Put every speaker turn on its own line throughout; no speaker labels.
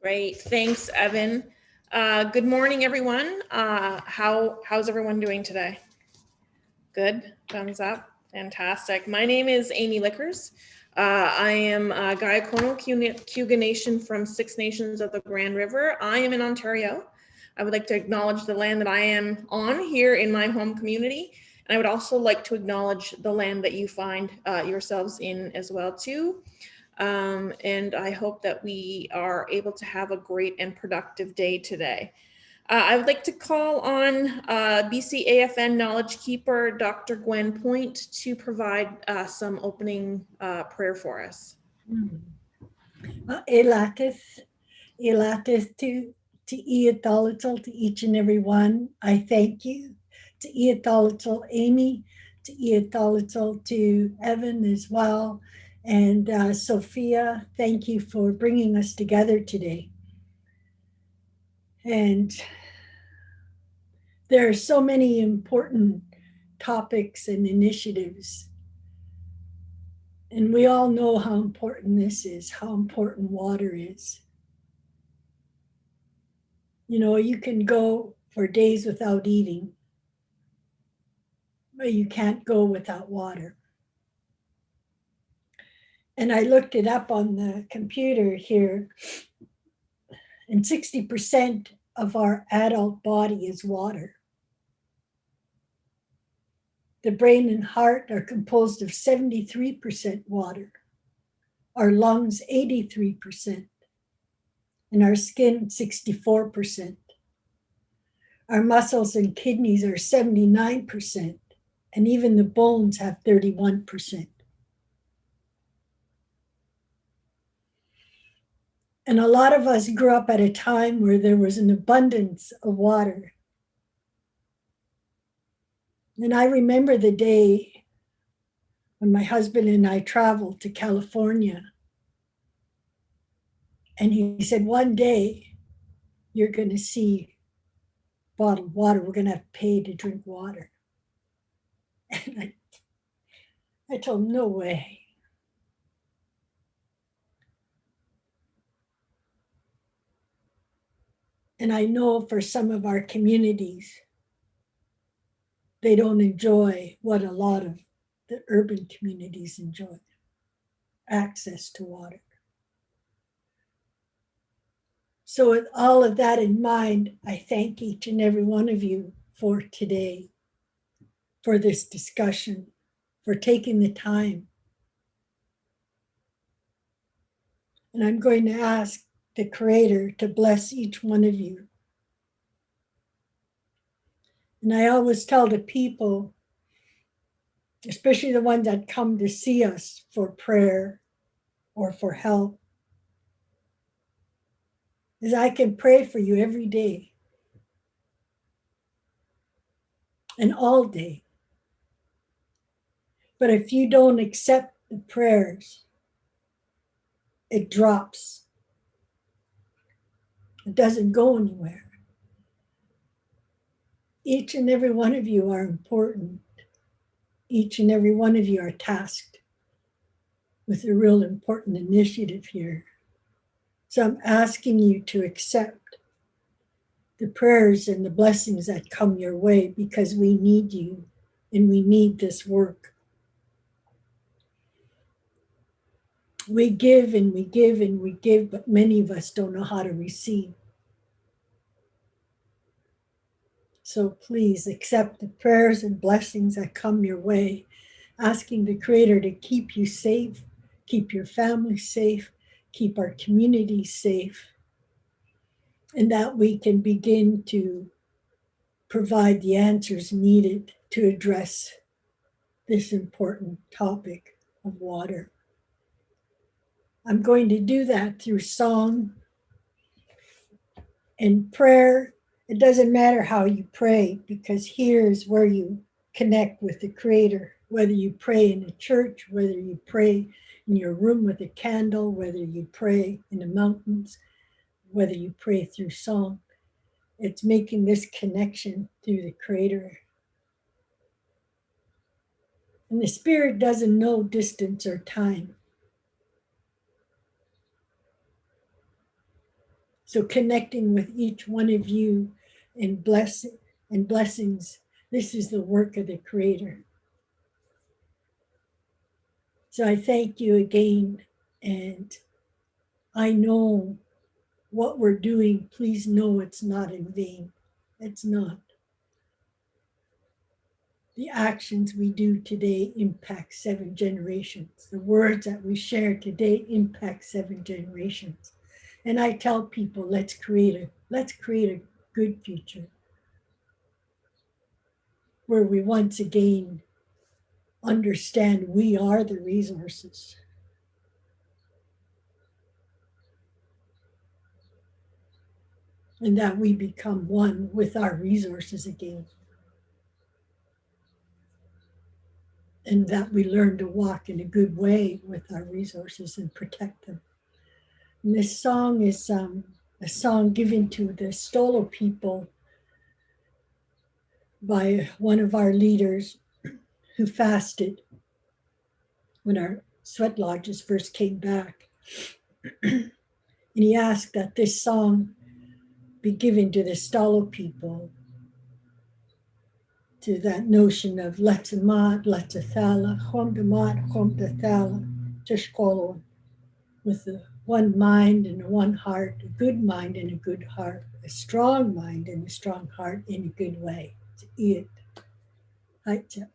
Great, thanks, Evan. Good morning, everyone. How's everyone doing today? Good, thumbs up, fantastic. My name is Amy Lickers. I am Gaiakono Cayuga Nation from Six Nations of the Grand River. I am in Ontario. I would like to acknowledge the land that I am on here in my home community. And I would also like to acknowledge the land that you find yourselves in as well too. And I hope that we are able to have a great and productive day today. I would like to call on BC AFN Knowledge Keeper, Dr. Gwen Point, to provide some opening prayer for us.
Elatis to Iatolital to each and every one. I thank you. To Iatolital Amy, to Iatolital to Evan as well. And Sophia, thank you for bringing us together today. And there are so many important topics and initiatives. And we all know how important this is, how important water is. You know, you can go for days without eating, but you can't go without water. And I looked it up on the computer here, and 60% of our adult body is water. The brain and heart are composed of 73% water, our lungs 83%, and our skin 64%. Our muscles and kidneys are 79%, and even the bones have 31%. And a lot of us grew up at a time where there was an abundance of water. And I remember the day when my husband and I traveled to California. And he said, one day you're going to see bottled water. We're going to have to pay to drink water. And I told him, no way. And I know for some of our communities, they don't enjoy what a lot of the urban communities enjoy, access to water. So with all of that in mind, I thank each and every one of you for today, for this discussion, for taking the time. And I'm going to ask the Creator to bless each one of you. And I always tell the people, especially the ones that come to see us for prayer or for help, is I can pray for you every day and all day. But if you don't accept the prayers, it drops. It doesn't go anywhere. Each and every one of you are important. Each and every one of you are tasked with a real important initiative here. So I'm asking you to accept the prayers and the blessings that come your way, because we need you and we need this work. We give and we give and we give, but many of us don't know how to receive. So please accept the prayers and blessings that come your way, asking the Creator to keep you safe, keep your family safe, keep our community safe, and that we can begin to provide the answers needed to address this important topic of water. I'm going to do that through song and prayer. It doesn't matter how you pray, because here's where you connect with the Creator, whether you pray in a church, whether you pray in your room with a candle, whether you pray in the mountains, whether you pray through song. It's making this connection through the Creator. And the Spirit doesn't know distance or time. So connecting with each one of you in blessings, this is the work of the Creator. So I thank you again, and I know what we're doing. Please know it's not in vain. It's not. The actions we do today impact 7 generations. The words that we share today impact 7 generations. And I tell people, let's create a good future where we once again understand we are the resources. And that we become one with our resources again. And that we learn to walk in a good way with our resources and protect them. And this song is a song given to the Stolo people by one of our leaders who fasted when our sweat lodges first came back. And he asked that this song be given to the Stolo people, to that notion of letzamat, letzathala, chomdamat, chomdathala, tishkolo, with the one mind and one heart, a good mind and a good heart, a strong mind and a strong heart in a good way. To eat. Haitya.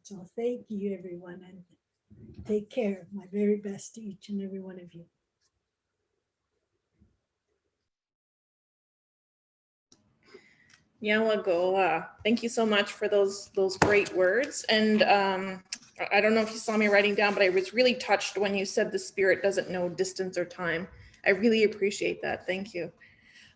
So thank you, everyone, and take care. My very best to each and every one of you.
Nyalagola, thank you so much for those great words. And I don't know if you saw me writing down, but I was really touched when you said the spirit doesn't know distance or time. I really appreciate that. Thank you.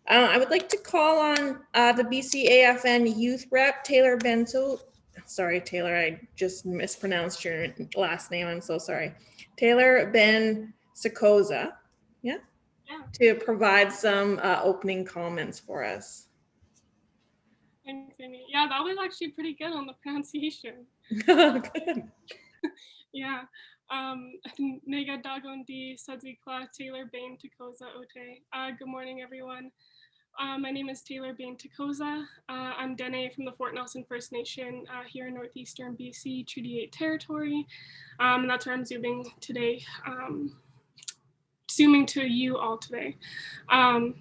I would like to call on the BC AFN Youth Rep, Taylor Benso. Sorry, Taylor, I just mispronounced your last name. I'm so sorry. Taylor Ben Sekoza, yeah, to provide some opening comments for us.
Yeah, that was actually pretty good on the pronunciation.
Good.
Yeah. Nega Dagondi Sadzikla Taylor Bain Takoza Ote. Good morning, everyone. My name is Taylor Bain Takoza. I'm Dene from the Fort Nelson First Nation here in northeastern BC, Treaty 8 territory. And that's where I'm zooming today, zooming to you all today.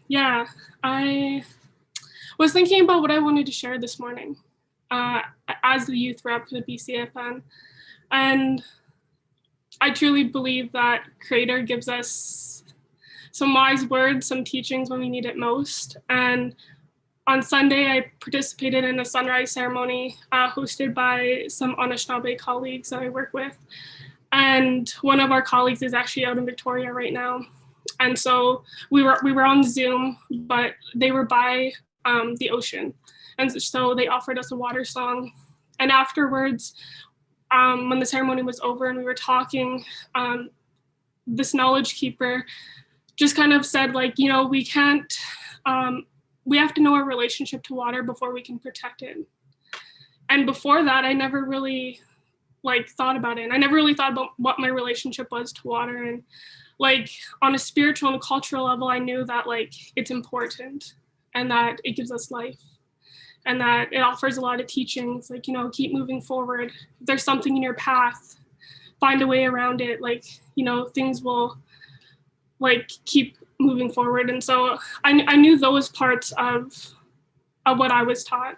Yeah, I was thinking about what I wanted to share this morning as the youth rep for the BCAFN. And I truly believe that Creator gives us some wise words, some teachings when we need it most. And on Sunday, I participated in a sunrise ceremony hosted by some Anishinaabe colleagues that I work with. And one of our colleagues is actually out in Victoria right now. And so we were on Zoom, but they were by the ocean. And so they offered us a water song. And afterwards, when the ceremony was over and we were talking, this knowledge keeper just kind of said, like, you know, we can't, we have to know our relationship to water before we can protect it. And before that, I never really like thought about it. And I never really thought about what my relationship was to water. And like on a spiritual and cultural level, I knew that like it's important and that it gives us life and that it offers a lot of teachings, like, you know, keep moving forward. If there's something in your path, find a way around it. Like, you know, things will like keep moving forward. And so I knew those parts of what I was taught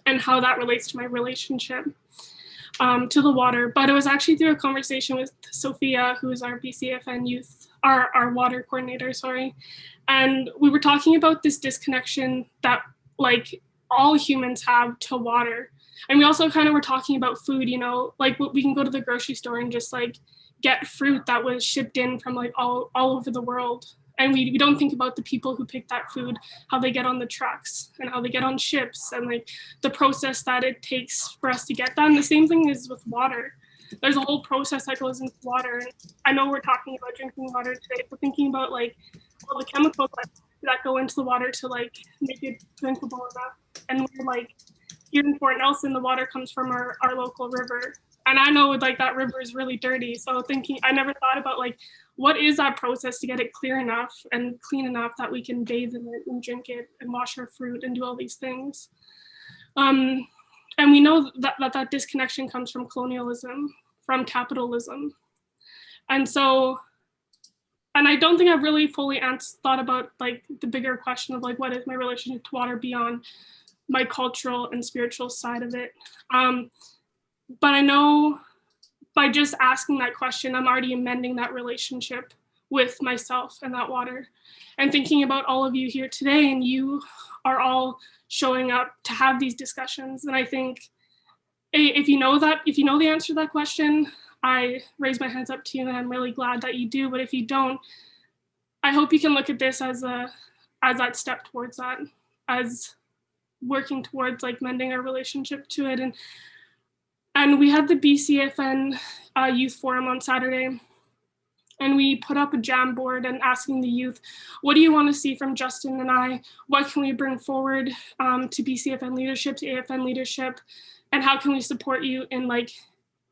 and how that relates to my relationship to the water. But it was actually through a conversation with Sophia, who's our BCFN youth, our water coordinator, sorry. And we were talking about this disconnection that like all humans have to water. And we also kind of were talking about food, you know, like we can go to the grocery store and just like get fruit that was shipped in from like all over the world. And we don't think about the people who pick that food, how they get on the trucks and how they get on ships and like the process that it takes for us to get that. And the same thing is with water. There's a whole process that goes into water. And I know we're talking about drinking water today, but thinking about like all the chemicals that go into the water to like make it drinkable enough. And we're like, here in Fort Nelson, the water comes from our local river. And I know like that river is really dirty. So thinking, I never thought about like, what is that process to get it clear enough and clean enough that we can bathe in it and drink it and wash our fruit and do all these things. And we know that disconnection comes from colonialism, from capitalism. And so, and I don't think I've really fully thought about like the bigger question of like, what is my relationship to water beyond my cultural and spiritual side of it. But I know by just asking that question, I'm already amending that relationship with myself and that water. And thinking about all of you here today, and you are all showing up to have these discussions. And I think if you know the answer to that question, I raise my hands up to you and I'm really glad that you do. But if you don't, I hope you can look at this as that step towards that, as working towards like mending our relationship to it. And we had the BCFN Youth Forum on Saturday, and we put up a jam board and asking the youth, what do you want to see from Justin and I? What can we bring forward to BCFN leadership, to AFN leadership? And how can we support you in like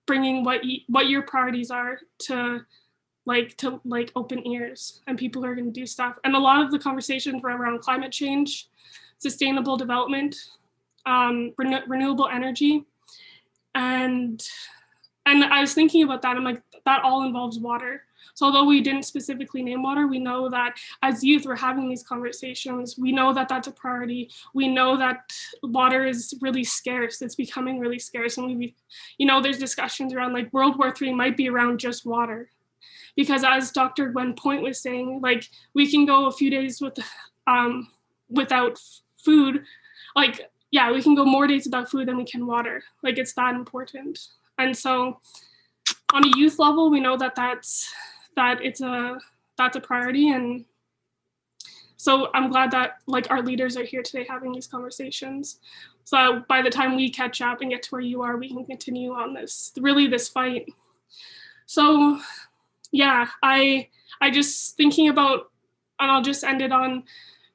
bringing what your priorities are to open ears and people who are going to do stuff. And a lot of the conversations were around climate change, sustainable development, renewable energy. And I was thinking about that. I'm like, that all involves water. So although we didn't specifically name water, we know that as youth, we're having these conversations. We know that that's a priority. We know that water is really scarce. It's becoming really scarce. And there's discussions around like World War III might be around just water. Because as Dr. Gwen Point was saying, like we can go a few days without food. Like, yeah, we can go more days without food than we can water. Like it's that important. And so on a youth level, we know that's a priority. And so I'm glad that like our leaders are here today having these conversations. So by the time we catch up and get to where you are, we can continue on this fight. So yeah, I just thinking about, and I'll just end it on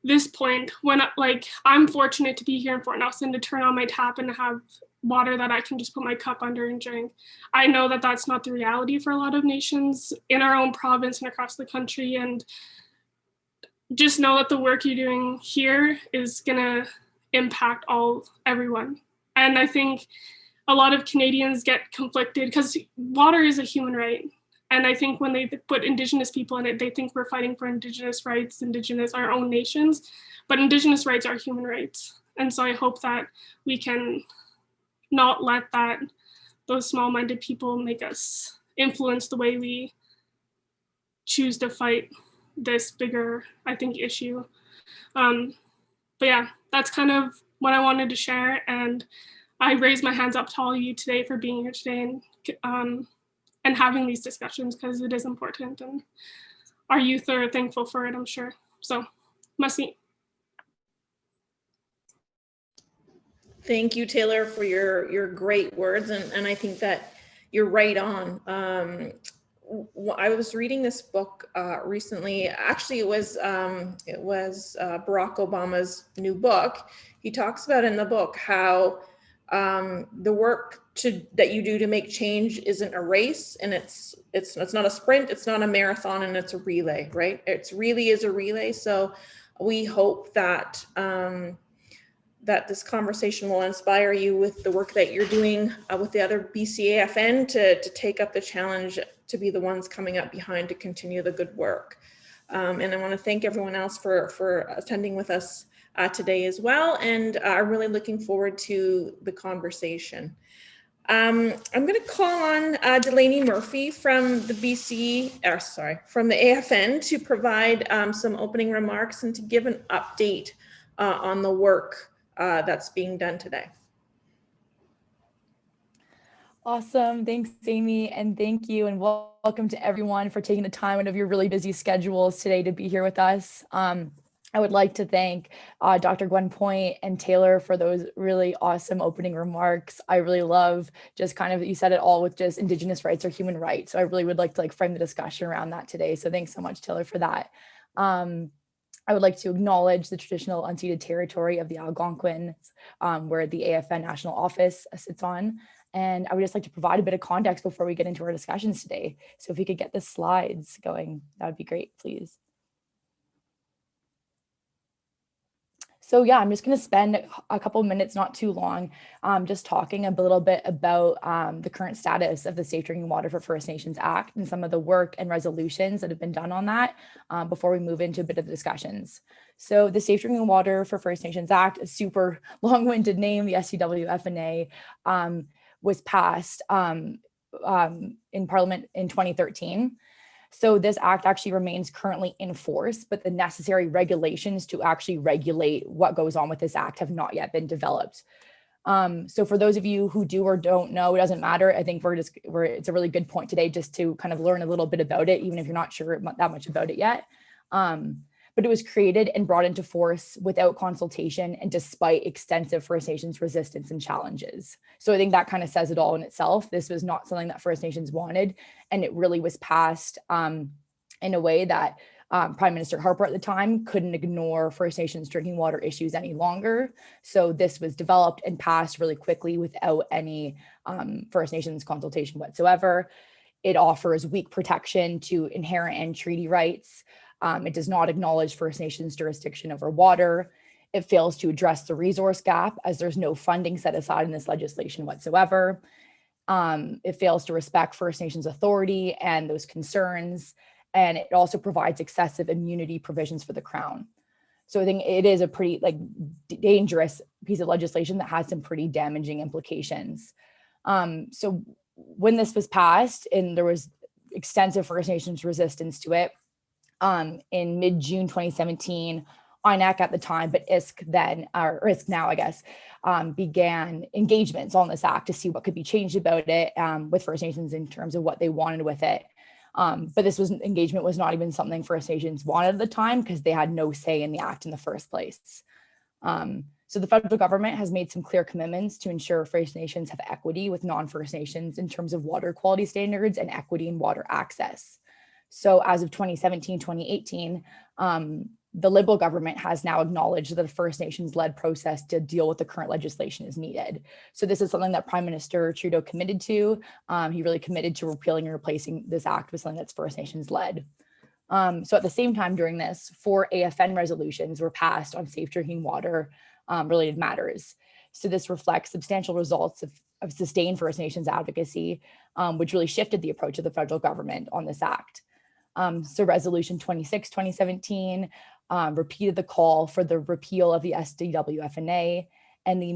this point, when like I'm fortunate to be here in Fort Nelson to turn on my tap and have water that I can just put my cup under and drink. I know that that's not the reality for a lot of nations in our own province and across the country. And just know that the work you're doing here is gonna impact everyone. And I think a lot of Canadians get conflicted because water is a human right. And I think when they put Indigenous people in it, they think we're fighting for Indigenous rights, our own nations, but Indigenous rights are human rights. And so I hope that we can not let those small-minded people make us influence the way we choose to fight this bigger, I think, issue. But yeah, that's kind of what I wanted to share. And I raise my hands up to all of you today for being here today and having these discussions because it is important, and our youth are thankful for it, I'm sure. So, merci.
Thank you, Taylor, for your great words, and I think that you're right on. I was reading this book recently. Actually, it was Barack Obama's new book. He talks about in the book how the work that you do to make change isn't a race, and it's not a sprint, it's not a marathon, and it's a relay, right? It's really is a relay. So we hope that that this conversation will inspire you with the work that you're doing with the other BCAFN to take up the challenge, to be the ones coming up behind to continue the good work. And I want to thank everyone else for attending with us today as well. And I'm really looking forward to the conversation. I'm going to call on Delaney Murphy from the from the AFN to provide some opening remarks and to give an update on the work that's being done today.
Awesome. Thanks, Amy. And thank you. And welcome to everyone for taking the time out of your really busy schedules today to be here with us. I would like to thank Dr. Gwen Point and Taylor for those really awesome opening remarks. I really love just kind of, you said it all with just Indigenous rights or human rights. So I really would like to frame the discussion around that today. So thanks so much, Taylor, for that. I would like to acknowledge the traditional unceded territory of the Algonquins, where the AFN National Office sits on. And I would just like to provide a bit of context before we get into our discussions today. So if we could get the slides going, that would be great, please. So yeah, I'm just going to spend a couple of minutes, not too long, just talking a little bit about the current status of the Safe Drinking Water for First Nations Act and some of the work and resolutions that have been done on that before we move into a bit of the discussions. So the Safe Drinking Water for First Nations Act, a super long-winded name, the SDWFNA, was passed in Parliament in 2013. So this act actually remains currently in force, but the necessary regulations to actually regulate what goes on with this act have not yet been developed. So for those of you who do or don't know, it doesn't matter. I think it's a really good point today just to kind of learn a little bit about it, even if you're not sure that much about it yet. But it was created and brought into force without consultation and despite extensive First Nations resistance and challenges. So I think that kind of says it all in itself. This was not something that First Nations wanted, and it really was passed in a way that Prime Minister Harper at the time couldn't ignore First Nations drinking water issues any longer. So this was developed and passed really quickly without any First Nations consultation whatsoever. It offers weak protection to inherent and treaty rights. It does not acknowledge First Nations jurisdiction over water. It fails to address the resource gap as there's no funding set aside in this legislation whatsoever. It fails to respect First Nations authority and those concerns. And it also provides excessive immunity provisions for the Crown. So I think it is a pretty dangerous piece of legislation that has some pretty damaging implications. So when this was passed and there was extensive First Nations resistance to it, in mid-June 2017, INAC at the time, but ISK then, or ISK now, I guess, began engagements on this act to see what could be changed about it with First Nations in terms of what they wanted with it. But this engagement was not even something First Nations wanted at the time because they had no say in the act in the first place. So the federal government has made some clear commitments to ensure First Nations have equity with non-First Nations in terms of water quality standards and equity in water access. So as of 2017, 2018, the Liberal government has now acknowledged that a First Nations-led process to deal with the current legislation is needed. So this is something that Prime Minister Trudeau committed to. He really committed to repealing and replacing this act with something that's First Nations-led. So at the same time during this, 4 AFN resolutions were passed on safe drinking water related matters. So this reflects substantial results of sustained First Nations advocacy, which really shifted the approach of the federal government on this act. So Resolution 26, 2017 repeated the call for the repeal of the SDWFNA and the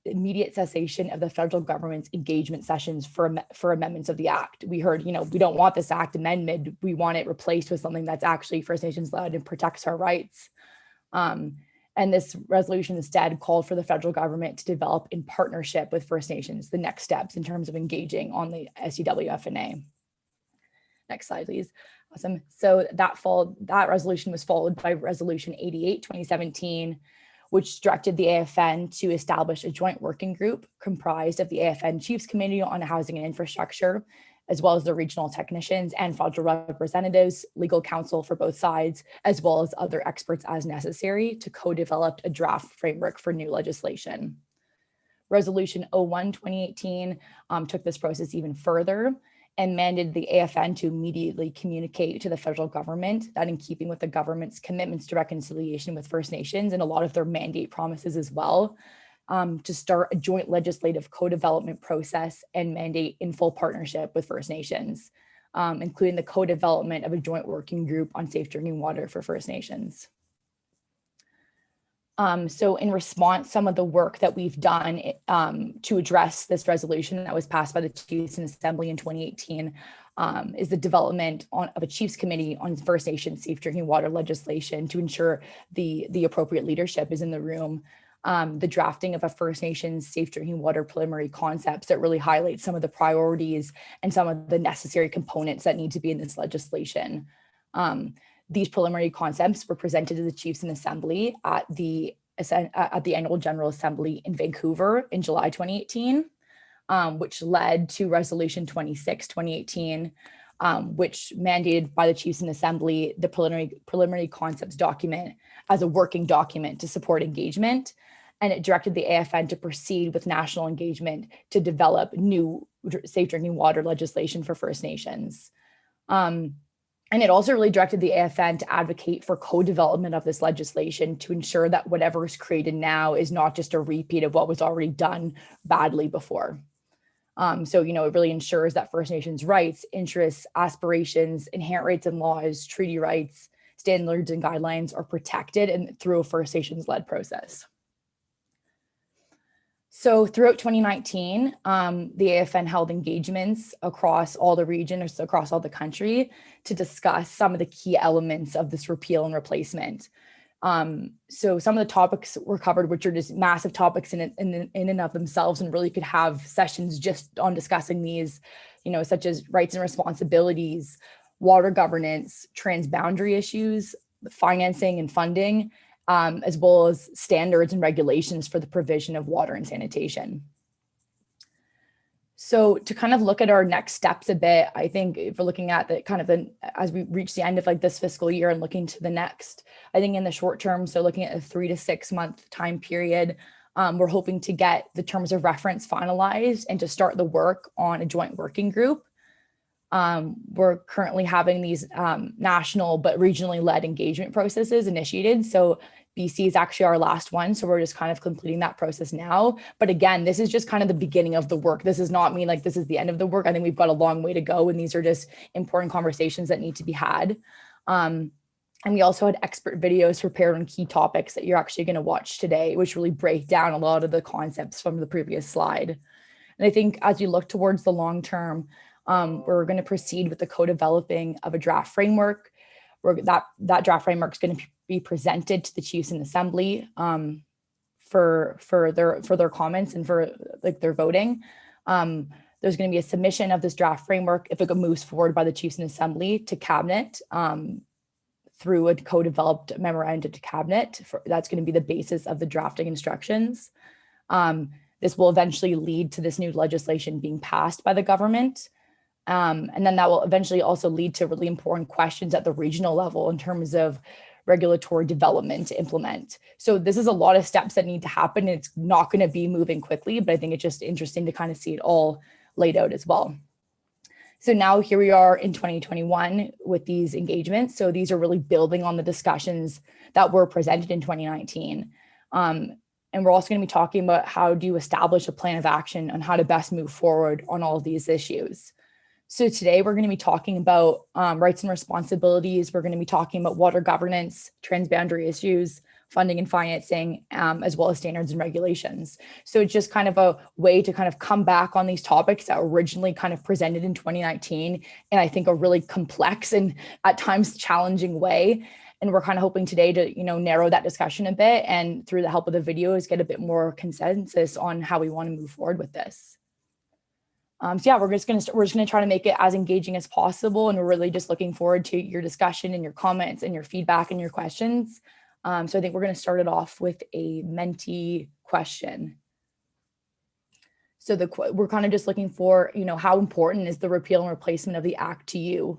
immediate cessation of the federal government's engagement sessions for amendments of the act. We heard, we don't want this act amended. We want it replaced with something that's actually First Nations led and protects our rights. And this resolution instead called for the federal government to develop in partnership with First Nations the next steps in terms of engaging on the SDWFNA. Next slide, please. Awesome. So that resolution was followed by Resolution 88, 2017, which directed the AFN to establish a joint working group comprised of the AFN Chiefs Committee on Housing and Infrastructure, as well as the regional technicians and federal representatives, legal counsel for both sides, as well as other experts as necessary to co-develop a draft framework for new legislation. Resolution 01-2018 took this process even further and mandated the AFN to immediately communicate to the federal government that, in keeping with the government's commitments to reconciliation with First Nations and a lot of their mandate promises as well, to start a joint legislative co-development process and mandate in full partnership with First Nations, including the co-development of a joint working group on safe drinking water for First Nations. So in response, some of the work that we've done to address this resolution that was passed by the Chiefs Assembly in 2018 is the development of a Chiefs Committee on First Nations safe drinking water legislation to ensure the appropriate leadership is in the room. The drafting of a First Nations safe drinking water preliminary concepts that really highlight some of the priorities and some of the necessary components that need to be in this legislation. These preliminary concepts were presented to the Chiefs Assembly at the Annual General Assembly in Vancouver in July 2018, which led to Resolution 26-2018, which mandated by the Chiefs Assembly the preliminary concepts document as a working document to support engagement. And it directed the AFN to proceed with national engagement to develop new safe drinking water legislation for First Nations. And it also really directed the AFN to advocate for co-development of this legislation to ensure that whatever is created now is not just a repeat of what was already done badly before. So, it really ensures that First Nations rights, interests, aspirations, inherent rights and laws, treaty rights, standards and guidelines are protected and through a First Nations-led process. So throughout 2019, the AFN held engagements across all the regions, across all the country, to discuss some of the key elements of this repeal and replacement. So some of the topics were covered, which are just massive topics in and of themselves, and really could have sessions just on discussing these, such as rights and responsibilities, water governance, transboundary issues, financing and funding, as well as standards and regulations for the provision of water and sanitation. So to kind of look at our next steps a bit, I think if we're looking at as we reach the end of this fiscal year and looking to the next, I think in the short term, so looking at a 3 to 6 month time period, we're hoping to get the terms of reference finalized and to start the work on a joint working group. We're currently having these national but regionally led engagement processes initiated. So BC is actually our last one. So we're just kind of completing that process now. But again, this is just kind of the beginning of the work. This does not mean like this is the end of the work. I think we've got a long way to go, and these are just important conversations that need to be had. And we also had expert videos prepared on key topics that you're actually going to watch today, which really break down a lot of the concepts from the previous slide. And I think as you look towards the long term, we're going to proceed with the co-developing of a draft framework, where that draft framework is going to be presented to the Chiefs in Assembly for their comments and for their voting. There's going to be a submission of this draft framework if it moves forward by the Chiefs in Assembly to Cabinet through a co-developed memorandum to Cabinet. That's going to be the basis of the drafting instructions. This will eventually lead to this new legislation being passed by the government. And then that will eventually also lead to really important questions at the regional level in terms of regulatory development to implement. So this is a lot of steps that need to happen. It's not going to be moving quickly, but I think it's just interesting to kind of see it all laid out as well. So now here we are in 2021 with these engagements. So these are really building on the discussions that were presented in 2019. And we're also going to be talking about how do you establish a plan of action on how to best move forward on all of these issues. So today we're going to be talking about rights and responsibilities. We're going to be talking about water governance, transboundary issues, funding and financing, as well as standards and regulations. So it's just kind of a way to kind of come back on these topics that were originally kind of presented in 2019, and I think a really complex and at times challenging way. And we're kind of hoping today to, narrow that discussion a bit, and through the help of the videos, get a bit more consensus on how we want to move forward with this. So yeah, we're just going to try to make it as engaging as possible. And we're really just looking forward to your discussion and your comments and your feedback and your questions. So I think we're going to start it off with a Menti question. So we're kind of just looking for, how important is the repeal and replacement of the act to you?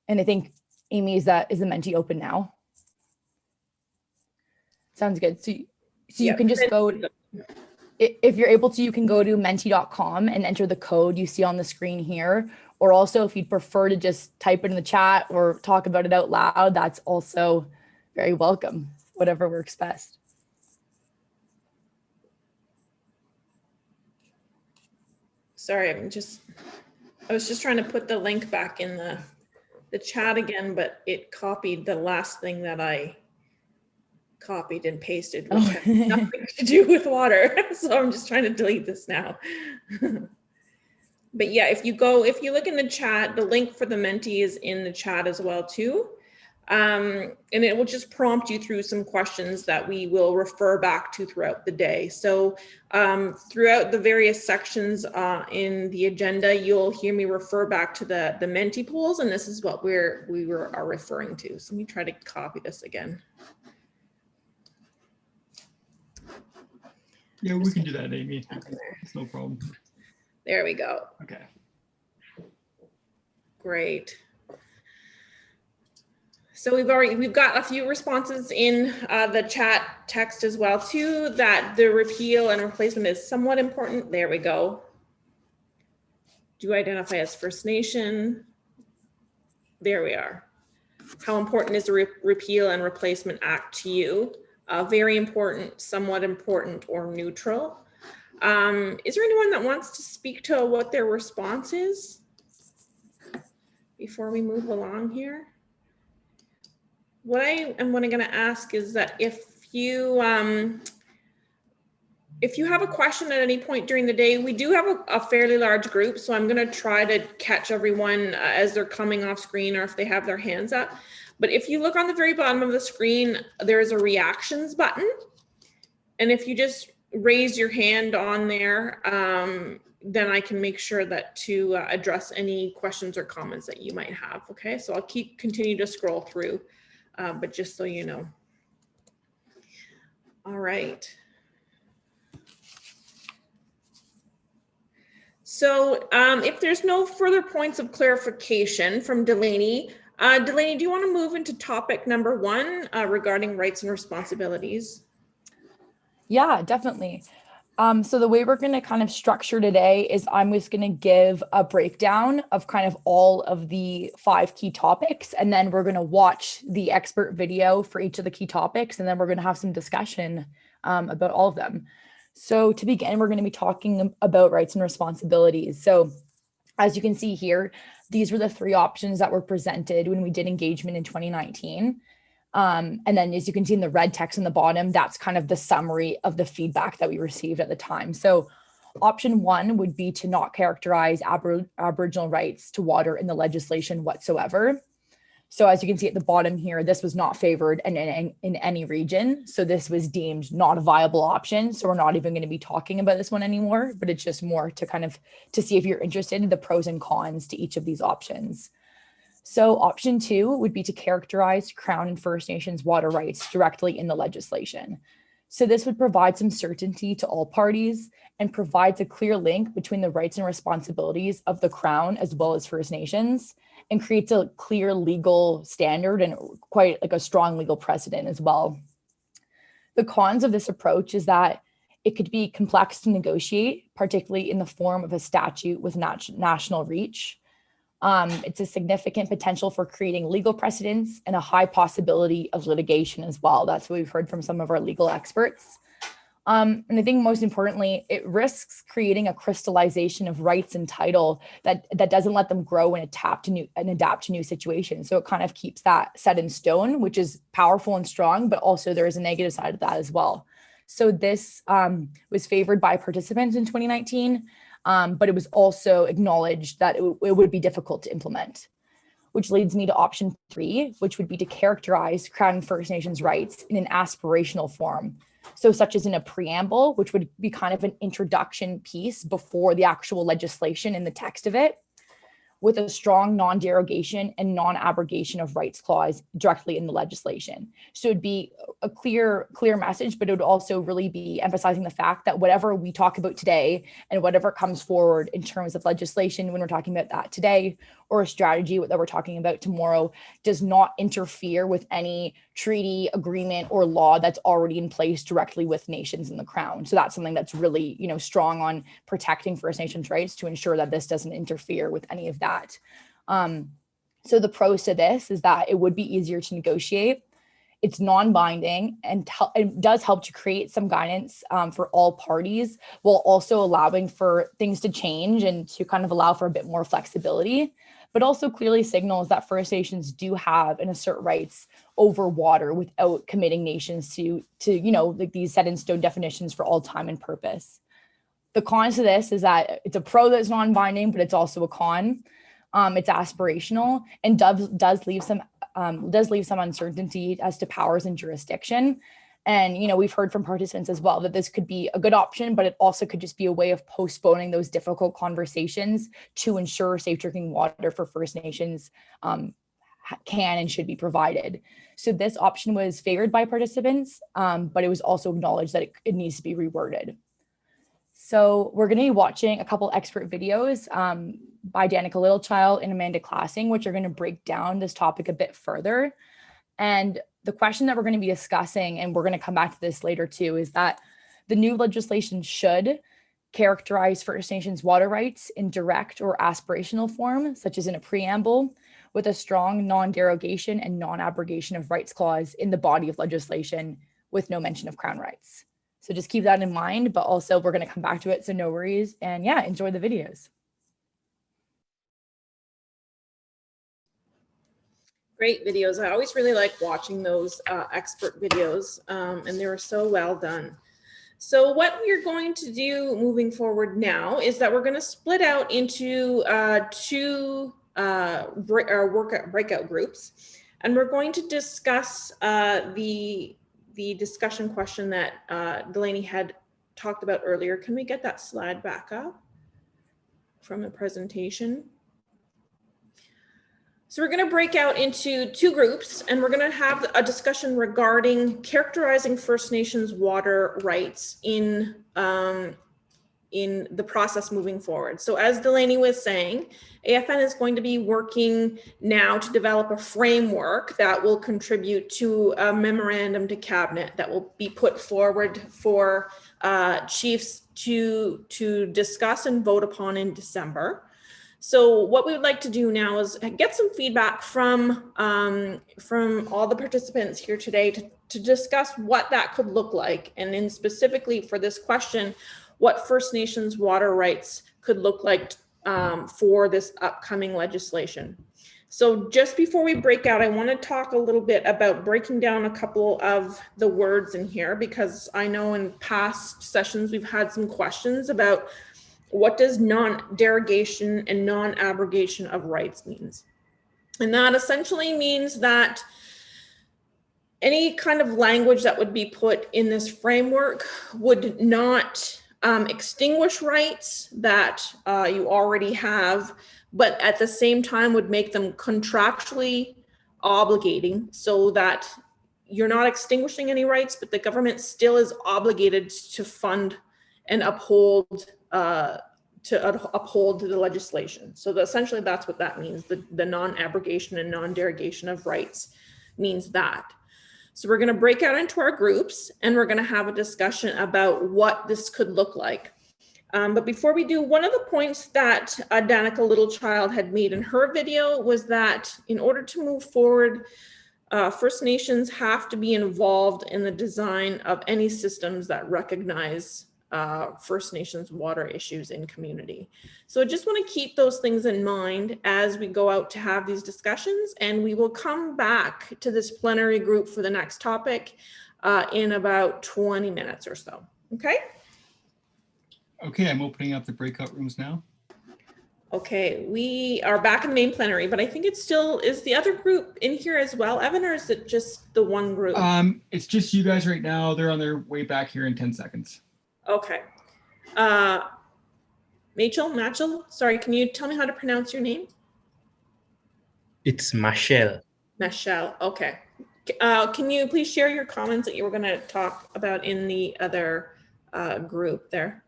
And I think, Amy, is the Menti open now? Sounds good. So you can just go, if you're able to, you can go to menti.com and enter the code you see on the screen here. Or also, if you'd prefer to just type it in the chat or talk about it out loud, that's also very welcome, whatever works best.
Sorry, I was just trying to put the link back in the chat again, but it copied the last thing that I copied and pasted, which has nothing to do with water. So I'm just trying to delete this now. But yeah, if you look in the chat, the link for the Menti is in the chat as well too. And it will just prompt you through some questions that we will refer back to throughout the day. So throughout the various sections in the agenda, you'll hear me refer back to the Menti polls, and this is what we are referring to. So let me try to copy this again.
Yeah, we can do that, Amy. It's no problem.
There we go.
Okay.
Great. So we've got a few responses in the chat text as well too, that the repeal and replacement is somewhat important. There we go. Do you identify as First Nation? There we are. How important is the Repeal and Replacement Act to you? Very important, somewhat important, or neutral. Is there anyone that wants to speak to what their response is before we move along here? What I am going to ask is that if you have a question at any point during the day, we do have a fairly large group, so I'm going to try to catch everyone as they're coming off screen or if they have their hands up. But if you look on the very bottom of the screen, there's a reactions button. And if you just raise your hand on there, then I can make sure that to address any questions or comments that you might have. Okay, so I'll continue to scroll through, but just so you know. All right. So if there's no further points of clarification from Delaney, Delaney, do you want to move into topic number 1 regarding rights and responsibilities?
Yeah, definitely. So the way we're going to kind of structure today is I'm just going to give a breakdown of kind of all of the 5 key topics, and then we're going to watch the expert video for each of the key topics, and then we're going to have some discussion about all of them. So to begin, we're going to be talking about rights and responsibilities. So as you can see here, these were the 3 options that were presented when we did engagement in 2019. And then as you can see in the red text in the bottom, that's kind of the summary of the feedback that we received at the time. So option 1 would be to not characterize Aboriginal rights to water in the legislation whatsoever. So as you can see at the bottom here, this was not favored in any region. So this was deemed not a viable option. So we're not even going to be talking about this one anymore, but it's just more to kind of to see if you're interested in the pros and cons to each of these options. So option 2 would be to characterize Crown and First Nations water rights directly in the legislation. So this would provide some certainty to all parties and provides a clear link between the rights and responsibilities of the Crown as well as First Nations, and creates a clear legal standard and quite like a strong legal precedent as well. The cons of this approach is that it could be complex to negotiate, particularly in the form of a statute with national reach. It's a significant potential for creating legal precedents and a high possibility of litigation as well. That's what we've heard from some of our legal experts. And I think most importantly, it risks creating a crystallization of rights and title that doesn't let them grow and adapt to new situations. So it kind of keeps that set in stone, which is powerful and strong, but also there is a negative side of that as well. So this was favored by participants in 2019, but it was also acknowledged that it would be difficult to implement, which leads me to option 3, which would be to characterize Crown and First Nations rights in an aspirational form. So such as in a preamble, which would be kind of an introduction piece before the actual legislation in the text of it, with a strong non-derogation and non-abrogation of rights clause directly in the legislation. So it'd be a clear message, but it would also really be emphasizing the fact that whatever we talk about today and whatever comes forward in terms of legislation when we're talking about that today, or a strategy that we're talking about tomorrow, does not interfere with any treaty, agreement, or law that's already in place directly with nations in the Crown. So that's something that's really, strong on protecting First Nations rights to ensure that this doesn't interfere with any of that. So the pros to this is that it would be easier to negotiate. It's non-binding and it does help to create some guidance for all parties, while also allowing for things to change and to kind of allow for a bit more flexibility, but also clearly signals that First Nations do have and assert rights over water without committing nations to like these set in stone definitions for all time and purpose. The cons to this is that it's a pro that's non-binding, but it's also a con. It's aspirational and does leave some uncertainty as to powers and jurisdiction. And, we've heard from participants as well that this could be a good option, but it also could just be a way of postponing those difficult conversations to ensure safe drinking water for First Nations can and should be provided. So this option was favored by participants, but it was also acknowledged that it needs to be reworded. So we're going to be watching a couple expert videos by Danica Littlechild and Amanda Classing, which are going to break down this topic a bit further. And the question that we're going to be discussing, and we're going to come back to this later too, is that the new legislation should characterize First Nations water rights in direct or aspirational form, such as in a preamble, with a strong non-derogation and non-abrogation of rights clause in the body of legislation with no mention of Crown rights. So just keep that in mind, but also we're going to come back to it, so no worries. And yeah, enjoy the videos.
Great videos. I always really like watching those expert videos, and they were so well done. So what we're going to do moving forward now is that we're going to split out into two breakout groups, and we're going to discuss the discussion question that Delaney had talked about earlier. Can we get that slide back up from the presentation? So we're going to break out into two groups, and we're going to have a discussion regarding characterizing First Nations water rights in the process moving forward. So as Delaney was saying, AFN is going to be working now to develop a framework that will contribute to a memorandum to cabinet that will be put forward for chiefs to discuss and vote upon in December. So what we would like to do now is get some feedback from all the participants here today to discuss what that could look like, and then specifically for this question, what First Nations water rights could look like for this upcoming legislation. So just before we break out, I want to talk a little bit about breaking down a couple of the words in here, because I know in past sessions we've had some questions about what does non-derogation and non-abrogation of rights means. And that essentially means that any kind of language that would be put in this framework would not extinguish rights that you already have, but at the same time would make them contractually obligating, so that you're not extinguishing any rights, but the government still is obligated to fund and uphold the legislation. So essentially that's what that means. The non-abrogation and non-derogation of rights means that. So we're going to break out into our groups, and we're going to have a discussion about what this could look like. But before we do, one of the points that Danica Littlechild had made in her video was that in order to move forward, First Nations have to be involved in the design of any systems that recognize First Nations water issues in community. So I just want to keep those things in mind as we go out to have these discussions, and we will come back to this plenary group for the next topic in about 20 minutes or so. Okay.
Okay, I'm opening up the breakout rooms now.
Okay, we are back in the main plenary, but I think it's still, is the other group in here as well, Evan, or is it just the one group?
It's just you guys right now. They're on their way back here in 10 seconds.
Okay. Machel, sorry, can you tell me how to pronounce your name?
It's Michelle.
Michelle, okay. Can you please share your comments that you were going to talk about in the other group there?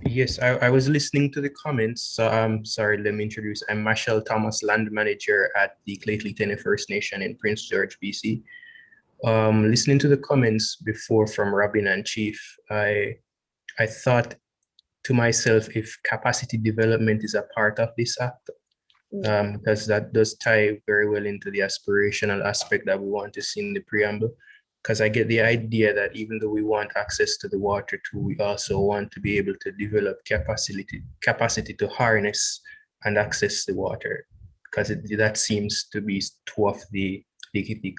Yes, I was listening to the comments. So I'm sorry, let me introduce. I'm Michelle Thomas, land manager at the Clayton Tene First Nation in Prince George, BC. Listening to the comments before from Robin and Chief, I thought to myself, if capacity development is a part of this act, because that does tie very well into the aspirational aspect that we want to see in the preamble. Because I get the idea that even though we want access to the water too, we also want to be able to develop capacity to harness and access the water, because that seems to be two of the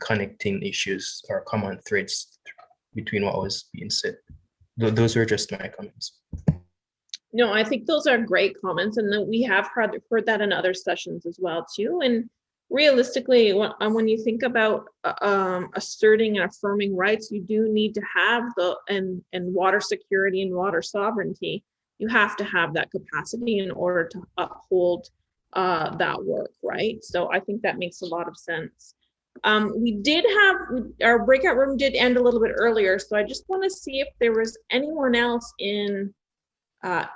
connecting issues or common threads between what was being said. Those were just my comments.
No, I think those are great comments, and that we have heard that in other sessions as well too. And realistically, when you think about asserting and affirming rights, you do need to have and water security and water sovereignty. You have to have that capacity in order to uphold that work, right? So I think that makes a lot of sense. We did have our breakout room did end a little bit earlier, so I just want to see if there was anyone else in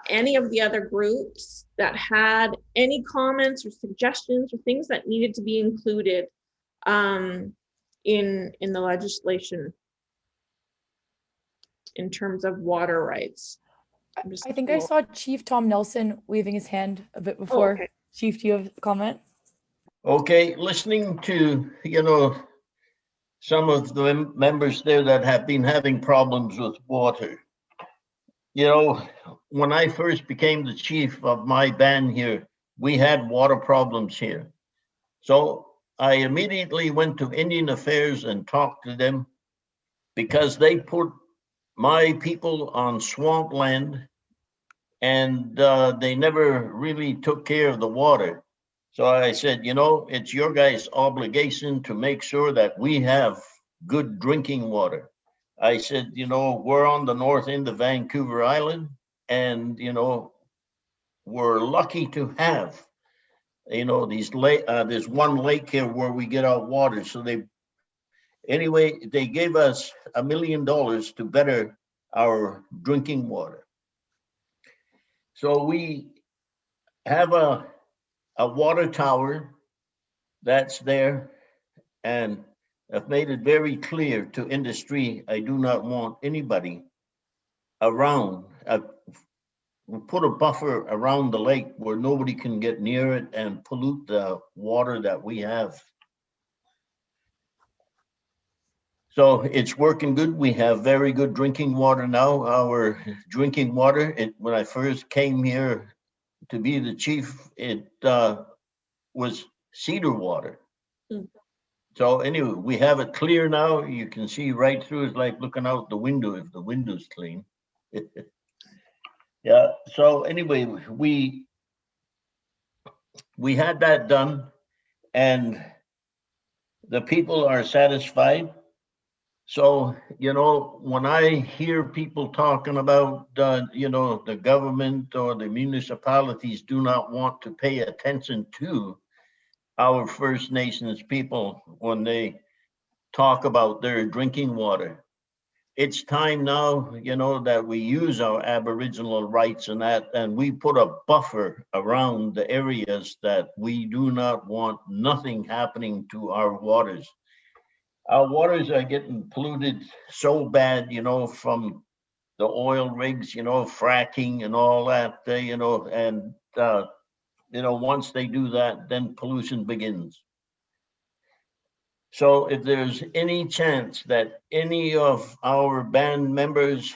any of the other groups that had any comments or suggestions or things that needed to be included in the legislation in terms of water rights.
I think I saw Chief Tom Nelson waving his hand a bit before.
Oh, okay.
Chief, do you have a comment?
Okay, listening to, some of the members there that have been having problems with water. When I first became the chief of my band here, we had water problems here. So I immediately went to Indian Affairs and talked to them, because they put my people on swampland, and they never really took care of the water. So I said, it's your guys' obligation to make sure that we have good drinking water. I said, we're on the north end of Vancouver Island, and, we're lucky to have, these lake, there's one lake here where we get our water. So they gave us $1 million to better our drinking water. So we have a water tower that's there, and I've made it very clear to industry, I do not want anybody around. We put a buffer around the lake where nobody can get near it and pollute the water that we have. So it's working good. We have very good drinking water now. Our drinking water, when I first came here to be the chief, it was cedar water. So anyway, we have it clear now. You can see right through. It's like looking out the window if the window's clean. Yeah. So anyway, we had that done, and the people are satisfied. So, when I hear people talking about, the government or the municipalities do not want to pay attention to our First Nations people when they talk about their drinking water, it's time now, that we use our Aboriginal rights and we put a buffer around the areas that we do not want nothing happening to our waters. Our waters are getting polluted so bad, from the oil rigs, fracking and all that, and once they do that, then pollution begins. So if there's any chance that any of our band members,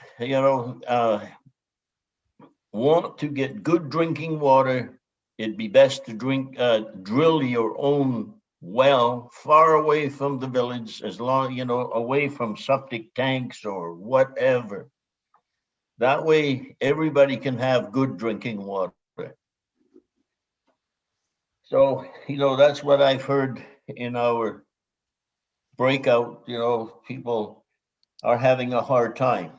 want to get good drinking water, it'd be best to drill your own well far away from the village, as long, away from septic tanks or whatever. That way, everybody can have good drinking water. So, that's what I've heard in our breakout, people are having a hard time.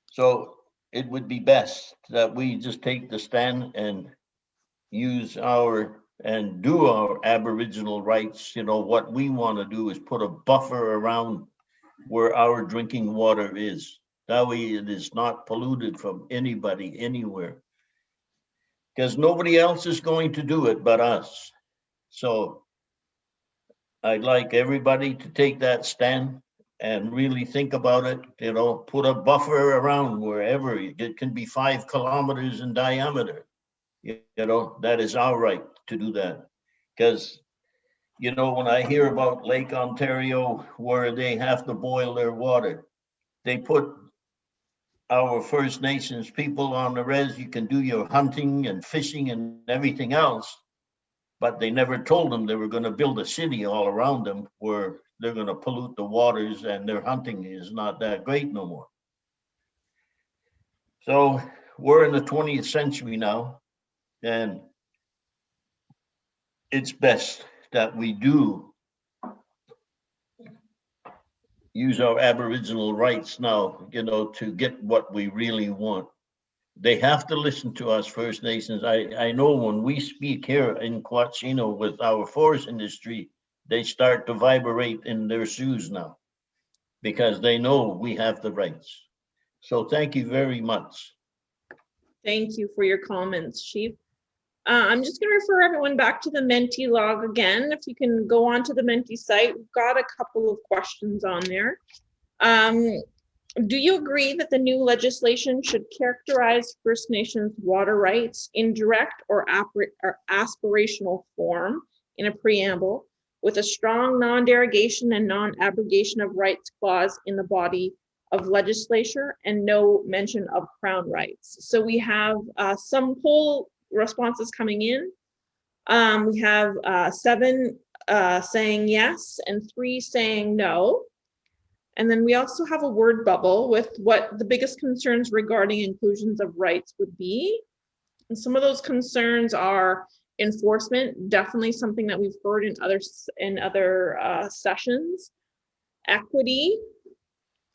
So it would be best that we just take the stand and use our and do our Aboriginal rights, you know, what we want to do is put a buffer around where our drinking water is. That way it is not polluted from anybody, anywhere. Because nobody else is going to do it but us. So I'd like everybody to take that stand and really think about it, you know, put a buffer around wherever. It can be 5 kilometers in diameter. You know, that is our right to do that. Because, you know, when I hear about Lake Ontario where they have to boil their water, they put our First Nations people on the res. You can do your hunting and fishing and everything else, but they never told them they were going to build a city all around them where they're going to pollute the waters and their hunting is not that great no more. So we're in the 20th century now, and it's best that we do use our Aboriginal rights now, you know, to get what we really want. They have to listen to us First Nations. I know when we speak here in Quachino with our forest industry, they start to vibrate in their shoes now because they know we have the rights. So thank you very much.
Thank you for your comments, Chief. I'm just going to refer everyone back to the Menti log again. If you can go on to the Menti site, we've got a couple of questions on there. Do you agree that the new legislation should characterize First Nations water rights in direct or aspirational form in a preamble with a strong non-derogation and non-abrogation of rights clause in the body of legislature and no mention of Crown rights? So we have some poll responses coming in. We have 7 saying yes and 3 saying no. And then we also have a word bubble with what the biggest concerns regarding inclusions of rights would be. And some of those concerns are enforcement, definitely something that we've heard in other sessions. Equity,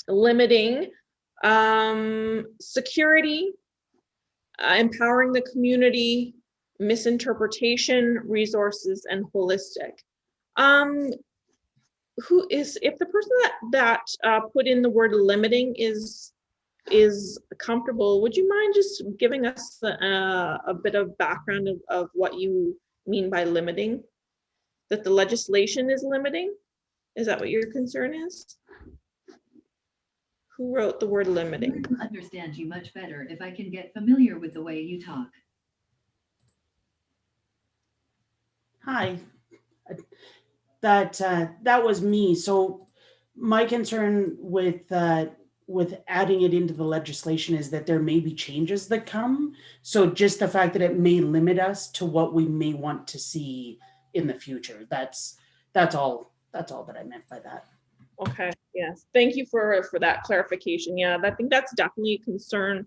limiting, security, empowering the community, misinterpretation, resources, and holistic. If the person that put in the word limiting is comfortable, would you mind just giving us a bit of background of what you mean by limiting? That the legislation is limiting? Is that what your concern is? Who wrote the word limiting?
I can understand you much better if I can get familiar with the way you talk.
Hi. That was me. So my concern with adding it into the legislation is that there may be changes that come. So just the fact that it may limit us to what we may want to see in the future. That's all that I meant by that.
Okay, yes. Thank you for that clarification. Yeah, I think that's definitely a concern.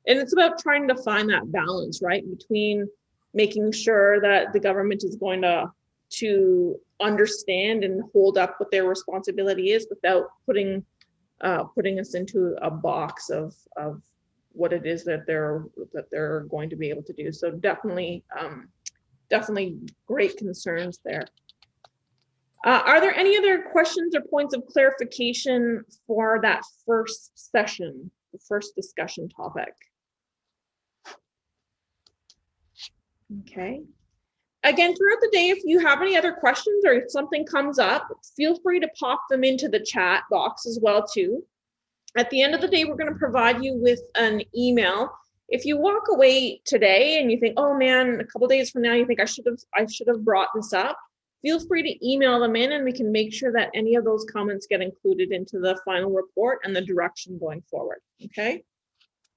And it's about trying to find that balance, right? Between making sure that the government is going to understand and hold up what their responsibility is without putting us into a box of what it is that they're going to be able to do. So definitely great concerns there. Are there any other questions or points of clarification for that first session, the first discussion topic? Okay. Again, throughout the day, if you have any other questions or if something comes up, feel free to pop them into the chat box as well too. At the end of the day, we're going to provide you with an email. If you walk away today and you think, oh man, a couple days from now, you think I should have brought this up, feel free to email them in and we can make sure that any of those comments get included into the final report and the direction going forward, okay?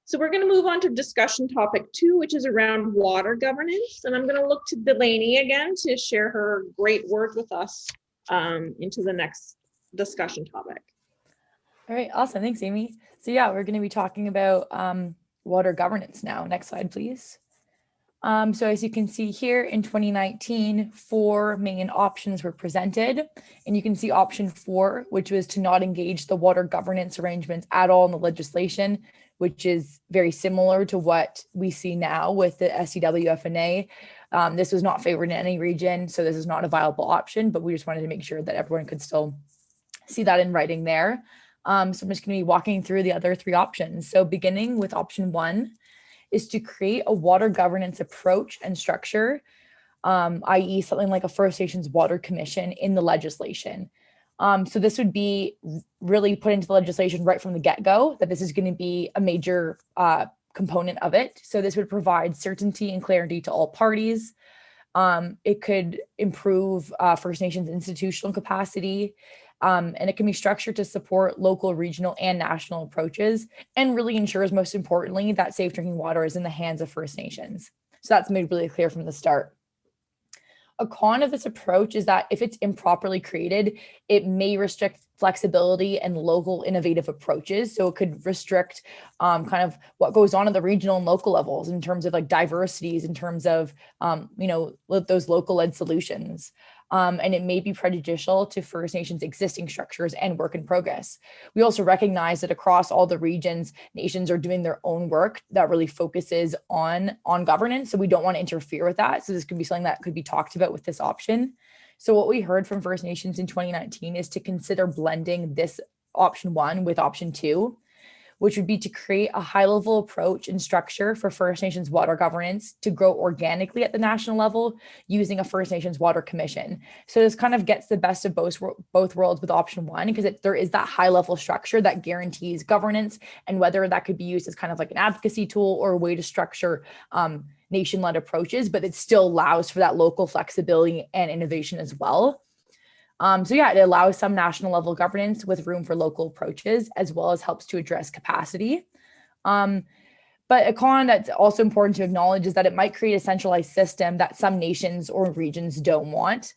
So we're going to move on to discussion topic 2, which is around water governance. And I'm going to look to Delaney again to share her great work with us into the next discussion topic.
All right, awesome. Thanks, Amy. So yeah, we're going to be talking about water governance now. Next slide, please. So as you can see here in 2019, 4 main options were presented. And you can see option 4, which was to not engage the water governance arrangements at all in the legislation, which is very similar to what we see now with the SCW-FNA. This was not favored in any region, so this is not a viable option, but we just wanted to make sure that everyone could still see that in writing there. So I'm just going to be walking through the other 3 options. So beginning with option 1 is to create a water governance approach and structure, i.e. something like a First Nations Water Commission in the legislation. So this would be really put into the legislation right from the get-go, that this is going to be a major component of it. So this would provide certainty and clarity to all parties. It could improve First Nations institutional capacity, and it can be structured to support local, regional, and national approaches, and really ensures, most importantly, that safe drinking water is in the hands of First Nations. So that's made really clear from the start. A con of this approach is that if it's improperly created, it may restrict flexibility and local innovative approaches. So it could restrict kind of what goes on at the regional and local levels in terms of like diversities, in terms of, those local led solutions. And it may be prejudicial to First Nations existing structures and work in progress. We also recognize that across all the regions, nations are doing their own work that really focuses on governance. So we don't want to interfere with that. So this could be something that could be talked about with this option. So what we heard from First Nations in 2019 is to consider blending this option 1 with option 2, which would be to create a high-level approach and structure for First Nations water governance to grow organically at the national level using a First Nations Water Commission. So this kind of gets the best of both worlds with option 1, because there is that high-level structure that guarantees governance, and whether that could be used as kind of like an advocacy tool or a way to structure nation-led approaches, but it still allows for that local flexibility and innovation as well. So yeah, it allows some national level governance with room for local approaches, as well as helps to address capacity. But a con that's also important to acknowledge is that it might create a centralized system that some nations or regions don't want,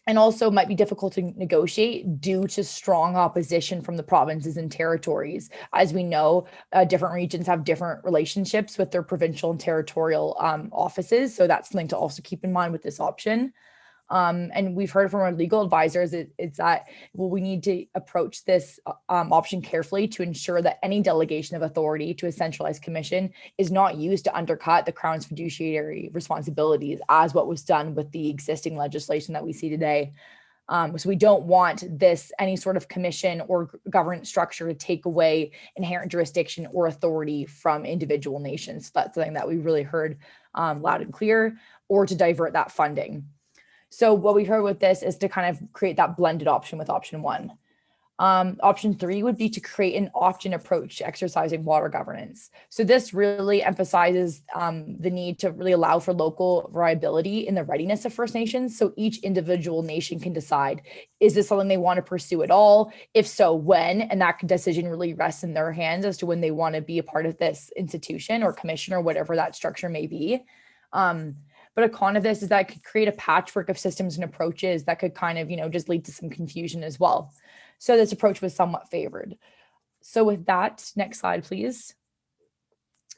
and also might be difficult to negotiate due to strong opposition from the provinces and territories. As we know, different regions have different relationships with their provincial and territorial offices. So that's something to also keep in mind with this option. And we've heard from our legal advisors, it's that we need to approach this option carefully to ensure that any delegation of authority to a centralized commission is not used to undercut the Crown's fiduciary responsibilities, as what was done with the existing legislation that we see today. So we don't want any sort of commission or governance structure to take away inherent jurisdiction or authority from individual nations. So that's something that we really heard loud and clear, or to divert that funding. So what we heard with this is to kind of create that blended option with option 1. Option 3 would be to create an opt-in approach to exercising water governance. So this really emphasizes the need to really allow for local variability in the readiness of First Nations. So each individual nation can decide, is this something they want to pursue at all? If so, when? And that decision really rests in their hands as to when they want to be a part of this institution or commission or whatever that structure may be. But a con of this is that it could create a patchwork of systems and approaches that could kind of, just lead to some confusion as well. So this approach was somewhat favored. So with that, next slide, please.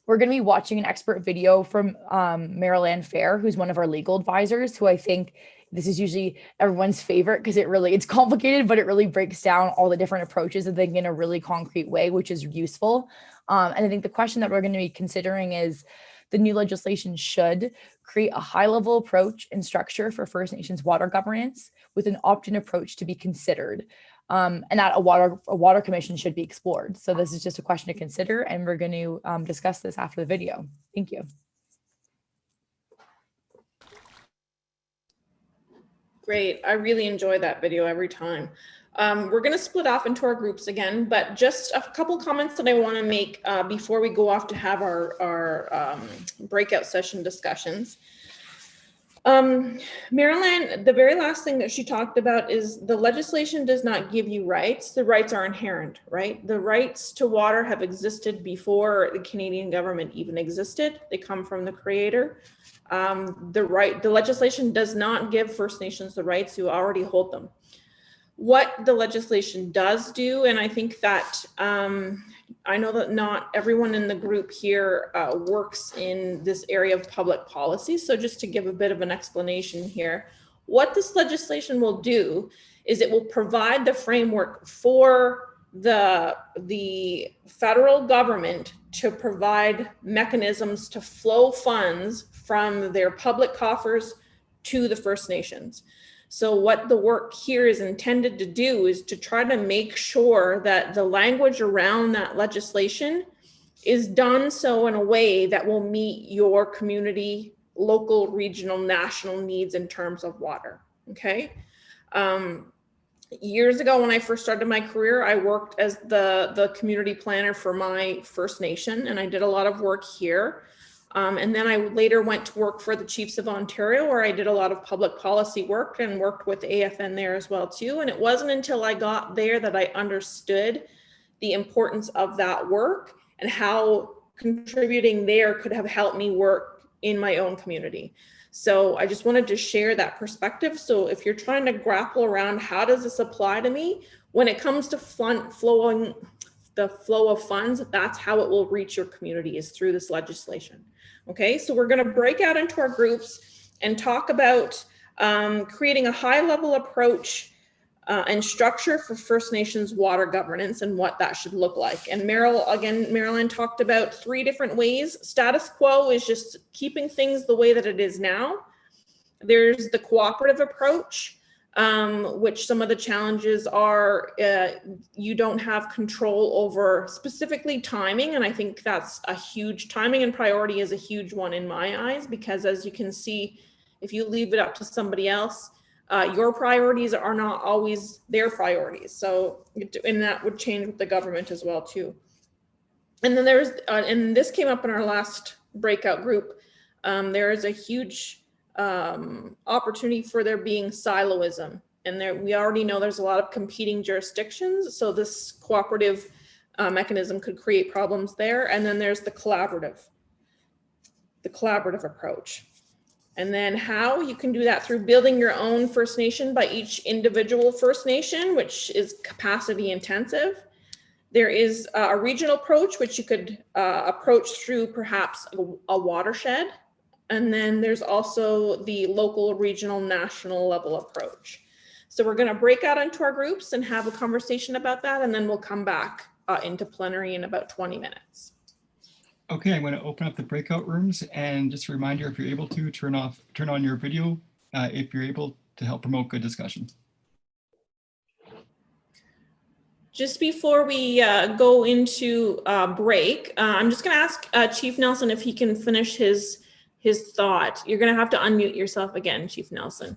We're going to be watching an expert video from Marilyn Fair, who's one of our legal advisors, who I think this is usually everyone's favorite because it's complicated, but it really breaks down all the different approaches, I think, in a really concrete way, which is useful. And I think the question that we're going to be considering is, the new legislation should create a high-level approach and structure for First Nations water governance with an opt-in approach to be considered, and that a water commission should be explored. So this is just a question to consider, and we're going to discuss this after the video. Thank you.
Great. I really enjoy that video every time. We're going to split off into our groups again, but just a couple comments that I want to make before we go off to have our breakout session discussions. Marilyn, the very last thing that she talked about is the legislation does not give you rights. The rights are inherent, right? The rights to water have existed before the Canadian government even existed. They come from the creator. The legislation does not give First Nations the rights who already hold them. What the legislation does do, and I think that I know that not everyone in the group here works in this area of public policy. So just to give a bit of an explanation here, what this legislation will do is it will provide the framework for the federal government to provide mechanisms to flow funds from their public coffers to the First Nations. So what the work here is intended to do is to try to make sure that the language around that legislation is done so in a way that will meet your community, local, regional, national needs in terms of water, okay? Years ago, when I first started my career, I worked as the community planner for my First Nation, and I did a lot of work here. And then I later went to work for the Chiefs of Ontario, where I did a lot of public policy work and worked with AFN there as well too. And it wasn't until I got there that I understood the importance of that work and how contributing there could have helped me work in my own community. So I just wanted to share that perspective. So if you're trying to grapple around how does this apply to me, when it comes to flowing the flow of funds, that's how it will reach your community, is through this legislation. Okay, so we're going to break out into our groups and talk about creating a high-level approach and structure for First Nations water governance and what that should look like. And Marilyn talked about 3 different ways. Status quo is just keeping things the way that it is now. There's the cooperative approach, which some of the challenges are you don't have control over specifically timing. And I think that's a huge, timing and priority is a huge one in my eyes, because as you can see, if you leave it up to somebody else, your priorities are not always their priorities. So, and that would change with the government as well too. And then there's, and this came up in our last breakout group, there is a huge opportunity for there being siloism. And there, we already know there's a lot of competing jurisdictions. So this cooperative mechanism could create problems there. And then there's the collaborative approach. And then how you can do that through building your own First Nation by each individual First Nation, which is capacity intensive. There is a regional approach, which you could approach through perhaps a watershed. And then there's also the local, regional, national level approach. So we're going to break out into our groups and have a conversation about that. And then we'll come back into plenary in about 20 minutes.
Okay, I'm going to open up the breakout rooms, and just a reminder, if you're able to turn on your video, if you're able, to help promote good discussion.
Just before we go into break, I'm just going to ask Chief Nelson if he can finish his thought. You're going to have to unmute yourself again, Chief Nelson.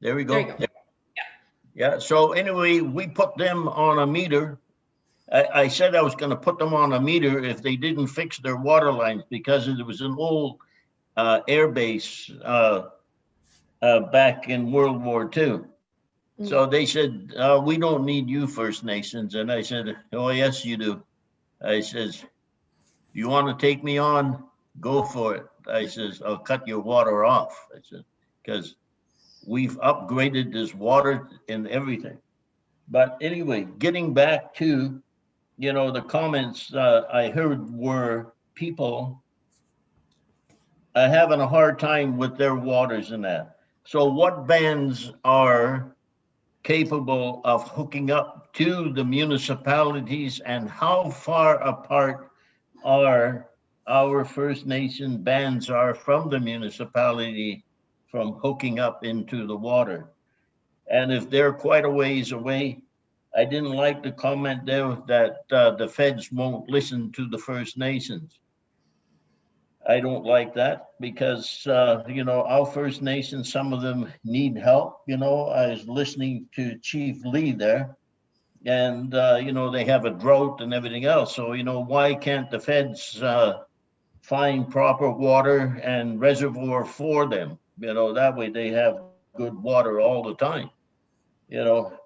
There we go.
There you go.
Yeah, so anyway, we put them on a meter. I said I was going to put them on a meter if they didn't fix their water lines, because it was an old air base back in World War II. So they said, we don't need you First Nations. And I said, oh, yes, you do. I says, you want to take me on? Go for it. I says, I'll cut your water off. I said, because we've upgraded this water and everything. But anyway, getting back to, you know, the comments I heard were people having a hard time with their waters and that. So what bands are capable of hooking up to the municipalities, and how far apart are our First Nation bands are from the municipality from hooking up into the water? And if they're quite a ways away, I didn't like the comment there that the feds won't listen to the First Nations. I don't like that, because, you know, our First Nations, some of them need help. You know, I was listening to Chief Lee there, and, you know, they have a drought and everything else. So, you know, why can't the feds find proper water and reservoir for them? You know, that way they have good water all the time. You know,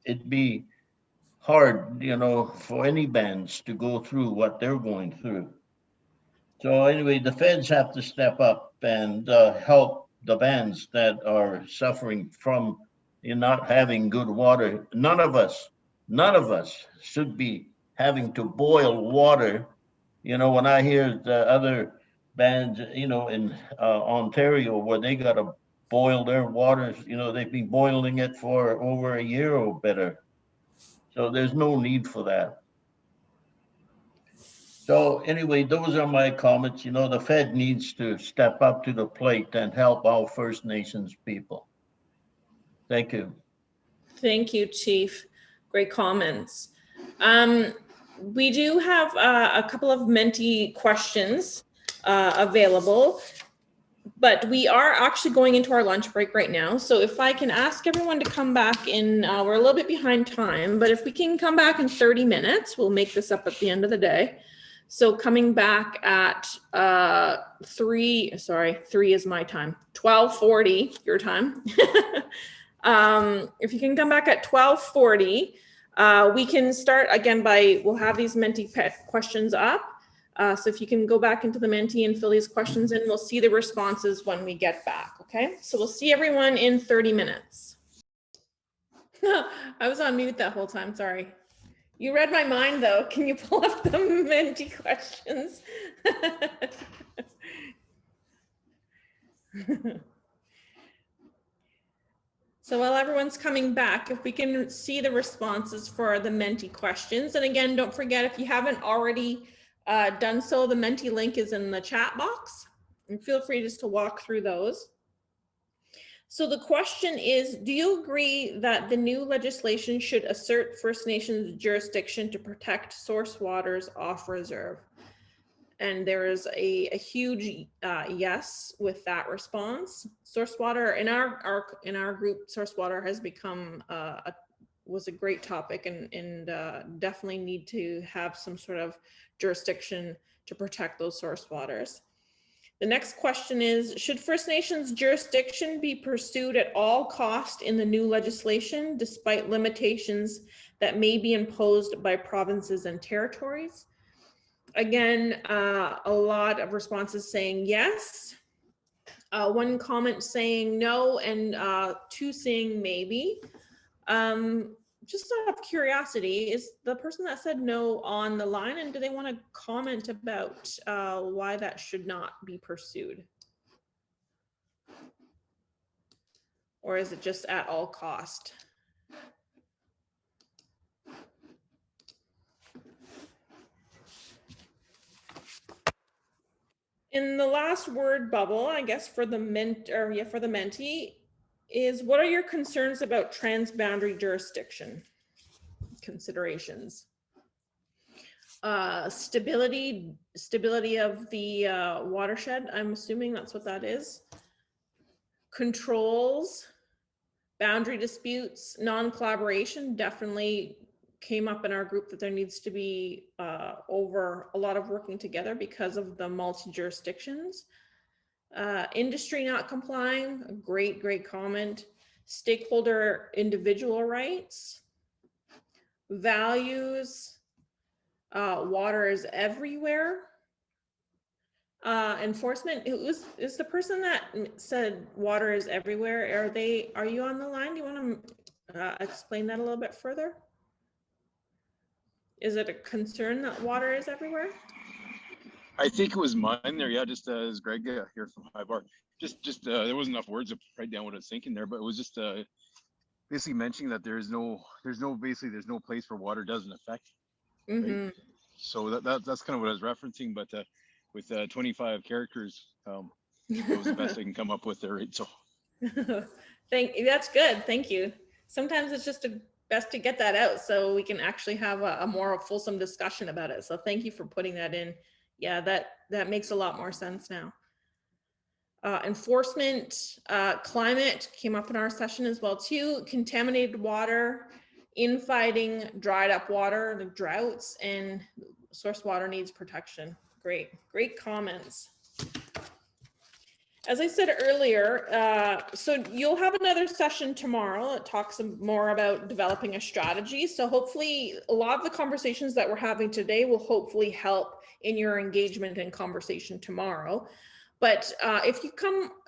it'd be hard, you know, for any bands to go through what they're going through. So anyway, the feds have to step up and help the bands that are suffering from not having good water. None of us should be having to boil water. You know, when I hear the other bands, you know, in Ontario, where they got to boil their water. You know, they've been boiling it for over a year or better. So there's no need for that. So anyway, those are my comments. You know, the Fed needs to step up to the plate and help our First Nations people. Thank you.
Thank you, Chief. Great comments. We do have a couple of Menti questions available, but we are actually going into our lunch break right now. So if I can ask everyone to come back in, we're a little bit behind time, but if we can come back in 30 minutes, we'll make this up at the end of the day. So coming back at 3 is my time, 12:40 your time. If you can come back at 12:40, we can start again we'll have these Menti questions up. So if you can go back into the Menti and fill these questions in, we'll see the responses when we get back, okay? So we'll see everyone in 30 minutes. I was on mute that whole time, sorry. You read my mind though. Can you pull up the Menti questions? So while everyone's coming back, if we can see the responses for the Menti questions. And again, don't forget, if you haven't already done so, the Menti link is in the chat box. And feel free just to walk through those. So the question is, do you agree that the new legislation should assert First Nations jurisdiction to protect source waters off reserve? And there is a huge yes with that response. Source water in our group, source water has become was a great topic, and definitely need to have some sort of jurisdiction to protect those source waters. The next question is, should First Nations jurisdiction be pursued at all cost in the new legislation, despite limitations that may be imposed by provinces and territories? Again, a lot of responses saying yes. One comment saying no, and 2 saying maybe. Just out of curiosity, is the person that said no on the line, and do they want to comment about why that should not be pursued? Or is it just at all cost? In the last word bubble, I guess for the Menti, is what are your concerns about transboundary jurisdiction considerations? Stability of the watershed, I'm assuming that's what that is. Controls, boundary disputes, non-collaboration definitely came up in our group that there needs to be over a lot of working together because of the multi-jurisdictions. Industry not complying, a great comment. Stakeholder individual rights, values, water is everywhere. Enforcement, is the person that said water is everywhere, are you on the line? Do you want to explain that a little bit further? Is it a concern that water is everywhere?
I think it was mine there. Yeah, just as Greg here from High Bar. Just there wasn't enough words to write down what I was thinking there, but it was just basically mentioning that there's no place where water doesn't affect.
Mm-hmm.
Right? So that's kind of what I was referencing, but with 25 characters, that was the best I can come up with there. Right? So
that's good. Thank you. Sometimes it's just best to get that out so we can actually have a more fulsome discussion about it. So thank you for putting that in. Yeah, that makes a lot more sense now. Enforcement, climate came up in our session as well too. Contaminated water, infighting, dried up water, the droughts, and source water needs protection. Great comments. As I said earlier, so you'll have another session tomorrow that talks more about developing a strategy. So hopefully a lot of the conversations that we're having today will hopefully help in your engagement and conversation tomorrow. But if in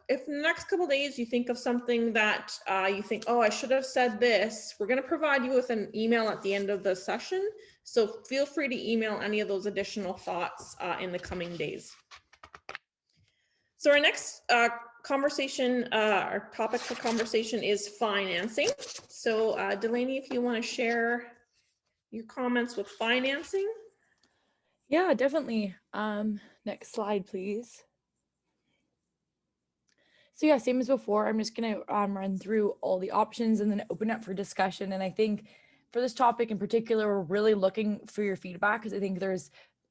the next couple of days you think of something that you think, oh, I should have said this, we're going to provide you with an email at the end of the session. So feel free to email any of those additional thoughts in the coming days. So our next conversation, our topic for conversation is financing. So Delaney, if you want to share your comments with financing.
Yeah, definitely. Next slide, please. So yeah, same as before, I'm just going to run through all the options and then open up for discussion. And I think for this topic in particular, we're really looking for your feedback, because I think there's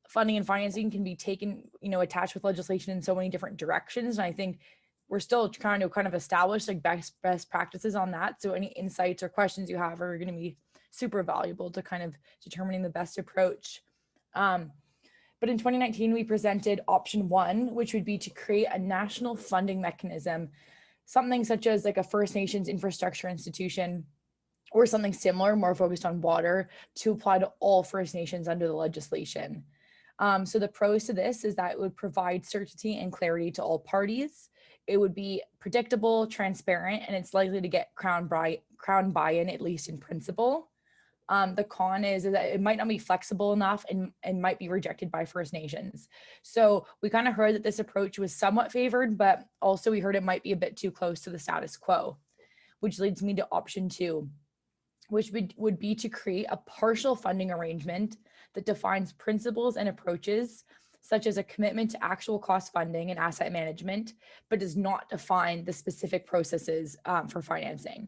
funding and financing can be taken, attached with legislation in so many different directions. And I think we're still trying to kind of establish like best practices on that. So any insights or questions you have are going to be super valuable to kind of determining the best approach. But in 2019, we presented option 1, which would be to create a national funding mechanism, something such as like a First Nations infrastructure institution or something similar, more focused on water, to apply to all First Nations under the legislation. So the pros to this is that it would provide certainty and clarity to all parties. It would be predictable, transparent, and it's likely to get Crown buy-in, at least in principle. The con is that it might not be flexible enough and might be rejected by First Nations. So we kind of heard that this approach was somewhat favored, but also we heard it might be a bit too close to the status quo, which leads me to option 2, which would be to create a partial funding arrangement that defines principles and approaches, such as a commitment to actual cost funding and asset management, but does not define the specific processes for financing.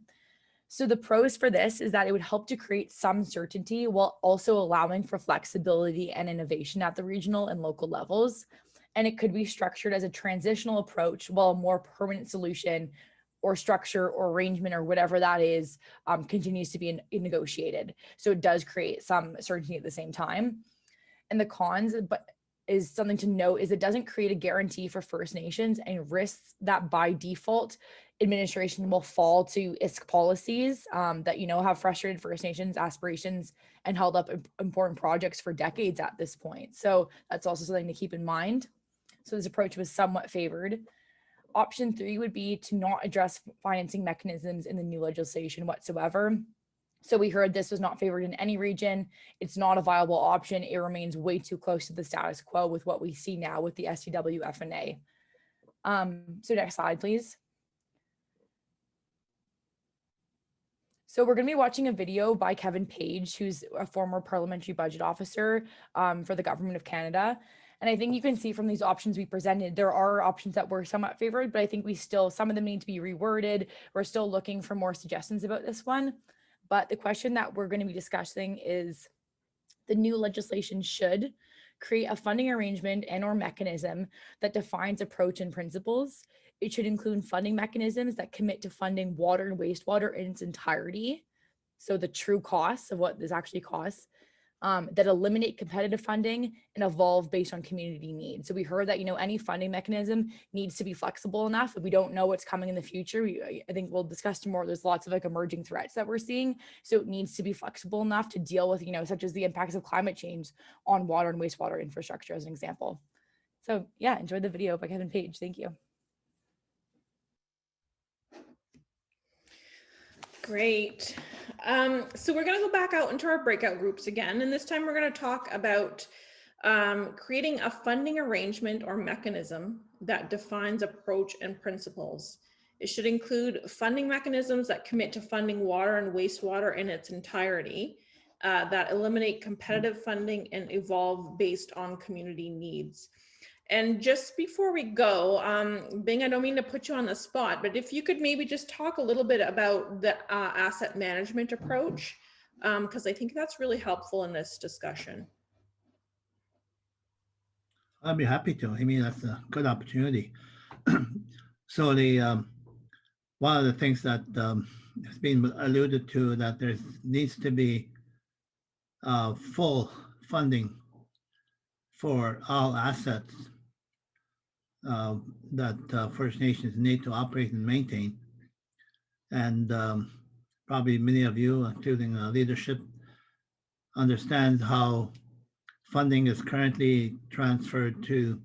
So the pros for this is that it would help to create some certainty while also allowing for flexibility and innovation at the regional and local levels. And it could be structured as a transitional approach, while a more permanent solution or structure or arrangement or whatever that is continues to be negotiated. So it does create some certainty at the same time. And the cons, but is something to note, is it doesn't create a guarantee for First Nations and risks that by default administration will fall to ISK policies that have frustrated First Nations aspirations and held up important projects for decades at this point. So that's also something to keep in mind. So this approach was somewhat favored. Option 3 would be to not address financing mechanisms in the new legislation whatsoever. So we heard this was not favored in any region. It's not a viable option. It remains way too close to the status quo with what we see now with the STW FNA. So next slide, please. So we're going to be watching a video by Kevin Page, who's a former parliamentary budget officer for the Government of Canada. And I think you can see from these options we presented, there are options that were somewhat favored, but I think some of them need to be reworded. We're still looking for more suggestions about this one. But the question that we're going to be discussing is the new legislation should create a funding arrangement and or mechanism that defines approach and principles. It should include funding mechanisms that commit to funding water and wastewater in its entirety. So the true costs of what this actually costs, that eliminate competitive funding and evolve based on community needs. So we heard that, any funding mechanism needs to be flexible enough. If we don't know what's coming in the future, I think we'll discuss tomorrow. There's lots of emerging threats that we're seeing. So it needs to be flexible enough to deal with, such as the impacts of climate change on water and wastewater infrastructure as an example. So yeah, enjoy the video by Kevin Page. Thank you.
Great. So we're going to go back out into our breakout groups again, and this time we're going to talk about creating a funding arrangement or mechanism that defines approach and principles. It should include funding mechanisms that commit to funding water and wastewater in its entirety, that eliminate competitive funding and evolve based on community needs. And just before we go, Bing, I don't mean to put you on the spot, but if you could maybe just talk a little bit about the asset management approach, because I think that's really helpful in this discussion.
I'd be happy to. I mean, that's a good opportunity. So one of the things that has been alluded to, that there needs to be full funding for all assets that First Nations need to operate and maintain. And probably many of you, including leadership, understand how funding is currently transferred to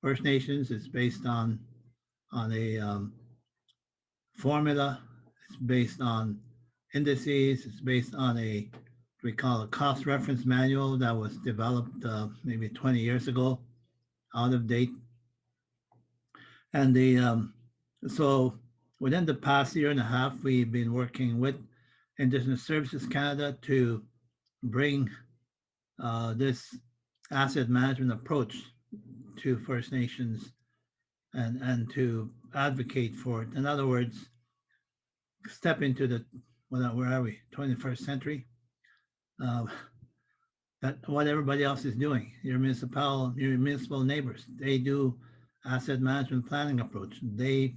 First Nations. It's based on a formula. It's based on indices. It's based on we call a cost reference manual that was developed maybe 20 years ago, out of date. And so within the past year and a half, we've been working with Indigenous Services Canada to bring this asset management approach to First Nations and to advocate for it. In other words, step into the, where are we, 21st century? That what everybody else is doing. Your municipal neighbors, they do asset management planning approach. They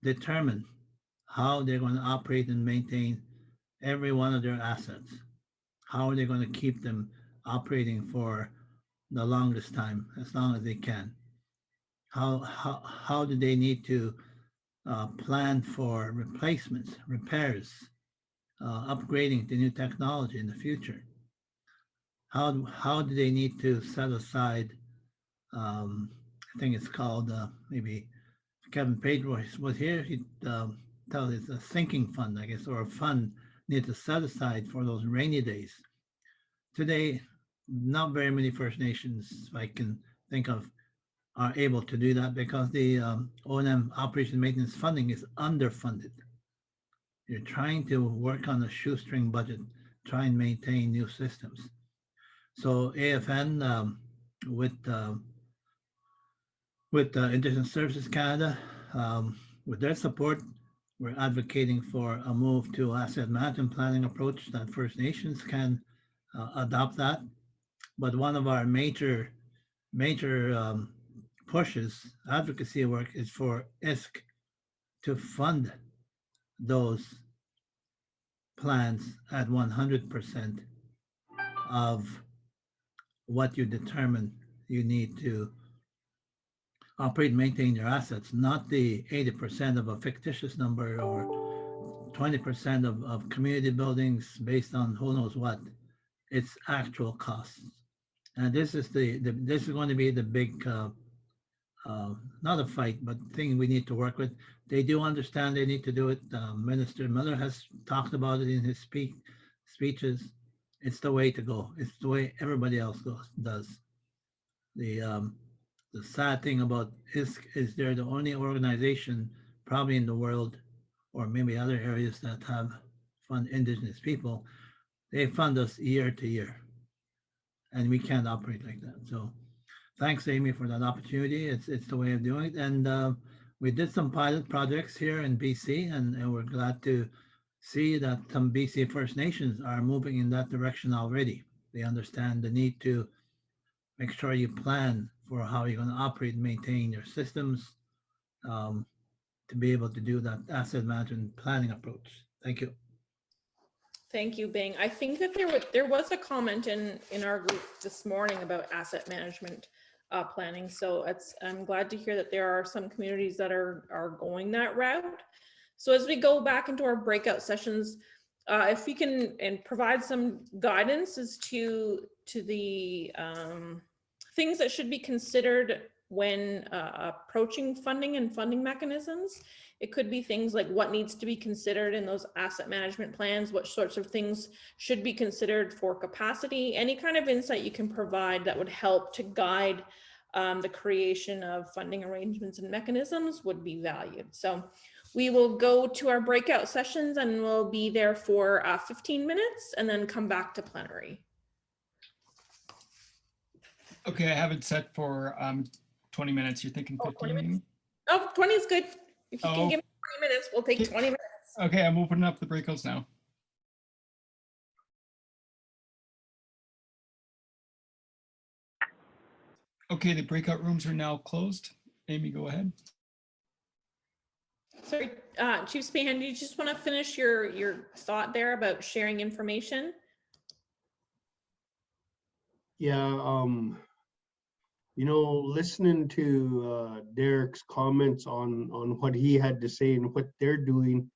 determine how they're going to operate and maintain every one of their assets. How are they going to keep them operating for the longest time, as long as they can? How do they need to plan for replacements, repairs, upgrading to new technology in the future? How do they need to set aside, I think it's called, maybe Kevin Page was here, he'd tell us a sinking fund, I guess, or a fund need to set aside for those rainy days. Today, not very many First Nations I can think of are able to do that because the O&M operation maintenance funding is underfunded. You're trying to work on a shoestring budget, try and maintain new systems. So AFN with Indigenous Services Canada, with their support, we're advocating for a move to asset management planning approach that First Nations can adopt that. But one of our major pushes, advocacy work, is for ISC to fund those plans at 100% of what you determine you need to operate and maintain your assets, not the 80% of a fictitious number or 20% of community buildings based on who knows what. It's actual costs. And this is this is going to be the big, not a fight, but thing we need to work with. They do understand they need to do it. Minister Miller has talked about it in his speeches. It's the way to go. It's the way everybody else does. The sad thing about ISC is they're the only organization probably in the world, or maybe other areas that have fund Indigenous people. They fund us year to year, and we can't operate like that. So thanks, Amy, for that opportunity. It's the way of doing it. And we did some pilot projects here in BC, and we're glad to see that some BC First Nations are moving in that direction already. They understand the need to make sure you plan for how you're going to operate and maintain your systems to be able to do that asset management planning approach. Thank you.
Thank you, Bing. I think that there was a comment in our group this morning about asset management planning. So I'm glad to hear that there are some communities that are going that route. So as we go back into our breakout sessions, if we can provide some guidance as to the things that should be considered when approaching funding and funding mechanisms. It could be things like what needs to be considered in those asset management plans, what sorts of things should be considered for capacity, any kind of insight you can provide that would help to guide the creation of funding arrangements and mechanisms would be valued. So we will go to our breakout sessions and we'll be there for 15 minutes and then come back to plenary.
Okay, I have it set for 20 minutes. You're thinking 15 minutes?
Oh, 20 is good. If you can give me 20 minutes, we'll take 20 minutes.
Okay, I'm opening up the breakouts now. Okay, the breakout rooms are now closed. Amy, go ahead.
Sorry, Chief Spehan, do you just want to finish your thought there about sharing information?
Yeah, you know, listening to Derek's comments on what he had to say and what they're doing,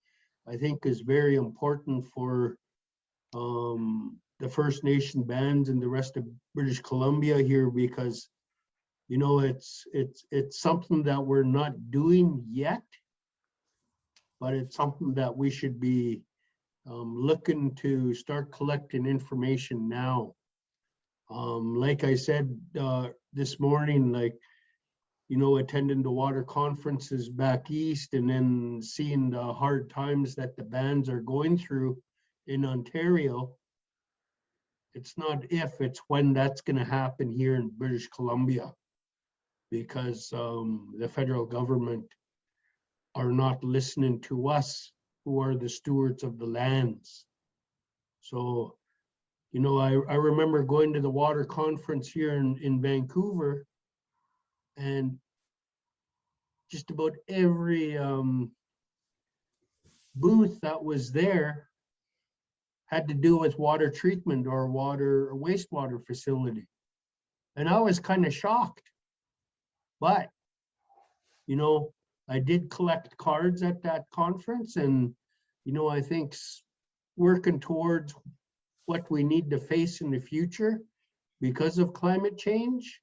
I think is very important for the First Nation bands and the rest of British Columbia here, because you know it's something that we're not doing yet, but it's something that we should be looking to start collecting information now. Like I said this morning, like you know, attending the water conferences back east and then seeing the hard times that the bands are going through in Ontario, it's not if, it's when that's going to happen here in British Columbia, because the federal government are not listening to us, who are the stewards of the lands. So, you know, I remember going to the water conference here in Vancouver, and just about every booth that was there had to do with water treatment or water or wastewater facility. And I was kind of shocked. But, you know, I did collect cards at that conference, and, you know, I think working towards what we need to face in the future because of climate change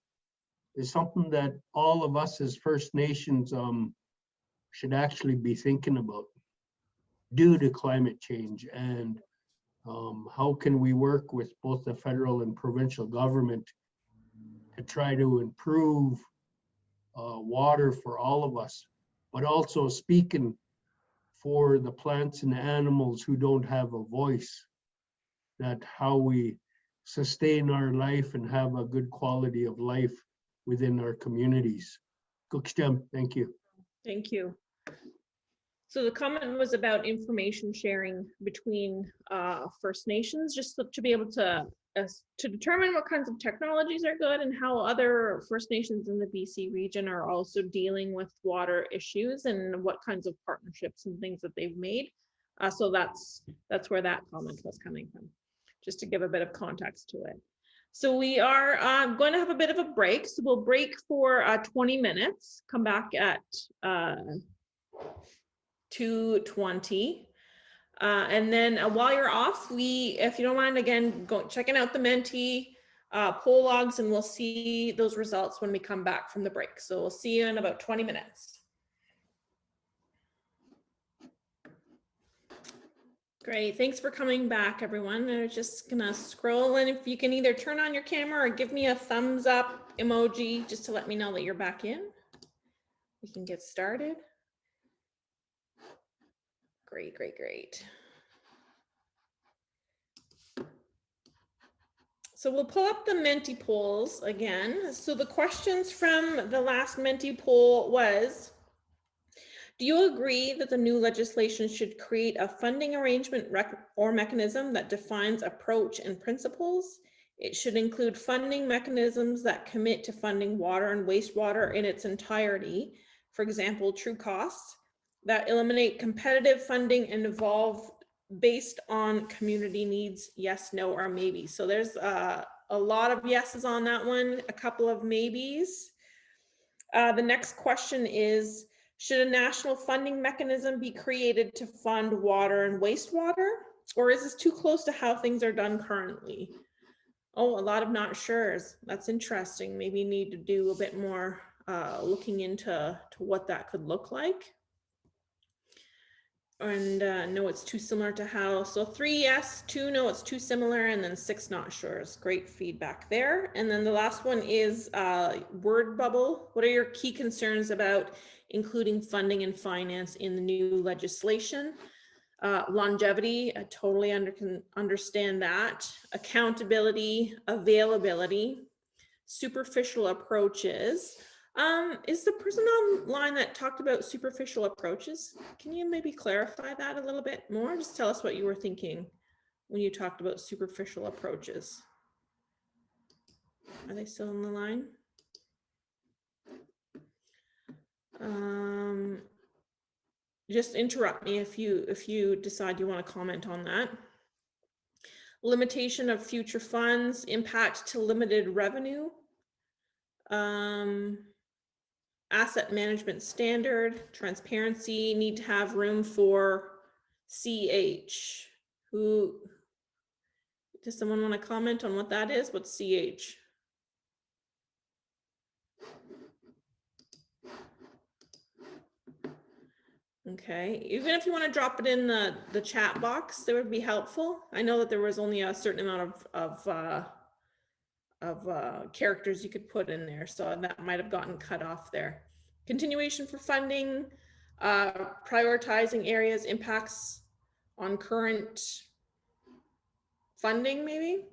is something that all of us as First Nations should actually be thinking about due to climate change. And how can we work with both the federal and provincial government to try to improve water for all of us, but also speaking for the plants and animals who don't have a voice, that how we sustain our life and have a good quality of life within our communities. Thank you.
Thank you. So the comment was about information sharing between First Nations, just to be able to determine what kinds of technologies are good and how other First Nations in the BC region are also dealing with water issues and what kinds of partnerships and things that they've made. So that's where that comment was coming from, just to give a bit of context to it. So we are going to have a bit of a break. So we'll break for 20 minutes, come back at 2:20. And then while you're off, if you don't mind, again, checking out the Menti poll logs, and we'll see those results when we come back from the break. So we'll see you in about 20 minutes. Great, thanks for coming back, everyone. I'm just gonna scroll, and if you can either turn on your camera or give me a thumbs up emoji just to let me know that you're back in. We can get started. Great, great, great. So we'll pull up the Menti polls again. So the questions from the last Menti poll was, do you agree that the new legislation should create a funding arrangement or mechanism that defines approach and principles? It should include funding mechanisms that commit to funding water and wastewater in its entirety. For example, true costs that eliminate competitive funding and evolve based on community needs, yes, no, or maybe. So there's a lot of yeses on that one, a couple of maybes. The next question is, should a national funding mechanism be created to fund water and wastewater? Or is this too close to how things are done currently? Oh, a lot of not sures. That's interesting. Maybe you need to do a bit more looking into what that could look like. And no, it's too similar to how. So 3 yes, 2 no, it's too similar, and then 6 not sure. It's great feedback there. And then the last one is word bubble. What are your key concerns about including funding and finance in the new legislation? Longevity, I totally understand that. Accountability, availability, superficial approaches. Is the person online that talked about superficial approaches? Can you maybe clarify that a little bit more? Just tell us what you were thinking when you talked about superficial approaches. Are they still on the line? Just interrupt me if you decide you want to comment on that. Limitation of future funds, impact to limited revenue. Asset management standard, transparency, need to have room for CH. Who, does someone want to comment on what that is? What's CH? Okay, even if you want to drop it in the chat box, that would be helpful. I know that there was only a certain amount characters you could put in there. So that might have gotten cut off there. Continuation for funding, prioritizing areas, impacts on current funding, maybe.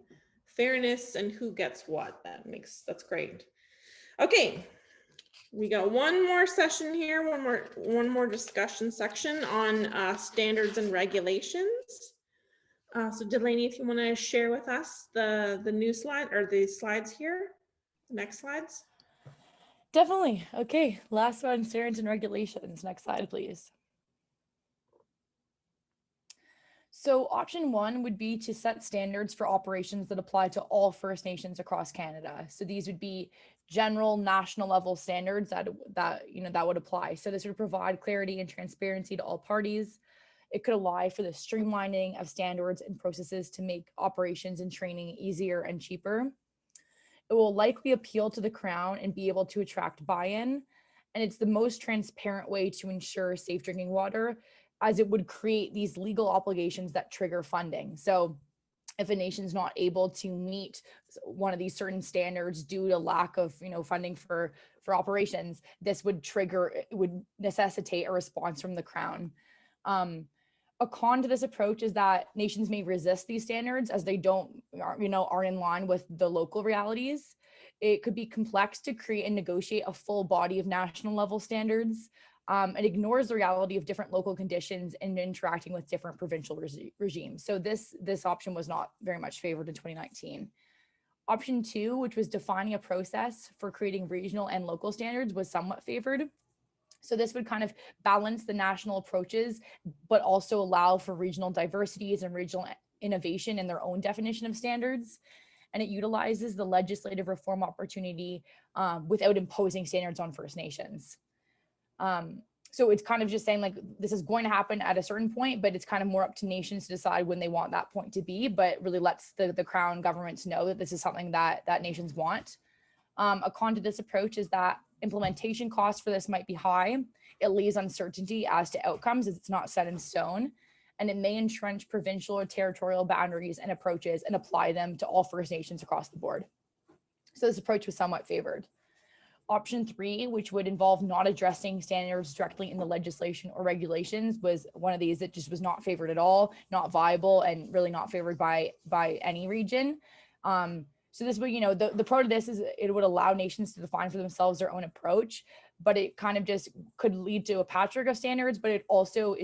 Fairness and who gets what. That's great. Okay, we got one more session here, one more discussion section on standards and regulations. So Delaney, if you want to share with us the new slide or the slides here, next slides.
Definitely. Okay, last one, standards and regulations. Next slide, please. So option one would be to set standards for operations that apply to all First Nations across Canada. So these would be general national level standards that would apply. So this would provide clarity and transparency to all parties. It could allow for the streamlining of standards and processes to make operations and training easier and cheaper. It will likely appeal to the Crown and be able to attract buy-in. And it's the most transparent way to ensure safe drinking water, as it would create these legal obligations that trigger funding. So if a nation's not able to meet one of these certain standards due to lack of funding for operations, this would necessitate a response from the Crown. A con to this approach is that nations may resist these standards as they aren't in line with the local realities. It could be complex to create and negotiate a full body of national level standards. It ignores the reality of different local conditions and interacting with different provincial regimes. So this option was not very much favored in 2019. Option two, which was defining a process for creating regional and local standards, was somewhat favored. So this would kind of balance the national approaches, but also allow for regional diversities and regional innovation in their own definition of standards. And it utilizes the legislative reform opportunity without imposing standards on First Nations. So it's kind of just saying like, this is going to happen at a certain point, but it's kind of more up to nations to decide when they want that point to be, but really lets the Crown governments know that this is something that nations want. A con to this approach is that implementation costs for this might be high. It leaves uncertainty as to outcomes as it's not set in stone, and it may entrench provincial or territorial boundaries and approaches and apply them to all First Nations across the board. So this approach was somewhat favored. Option three, which would involve not addressing standards directly in the legislation or regulations, was one of these that just was not favored at all, not viable, and really not favored by any region. So this would, the pro to this is it would allow nations to define for themselves their own approach, but it kind of just could lead to a patchwork of standards, but it also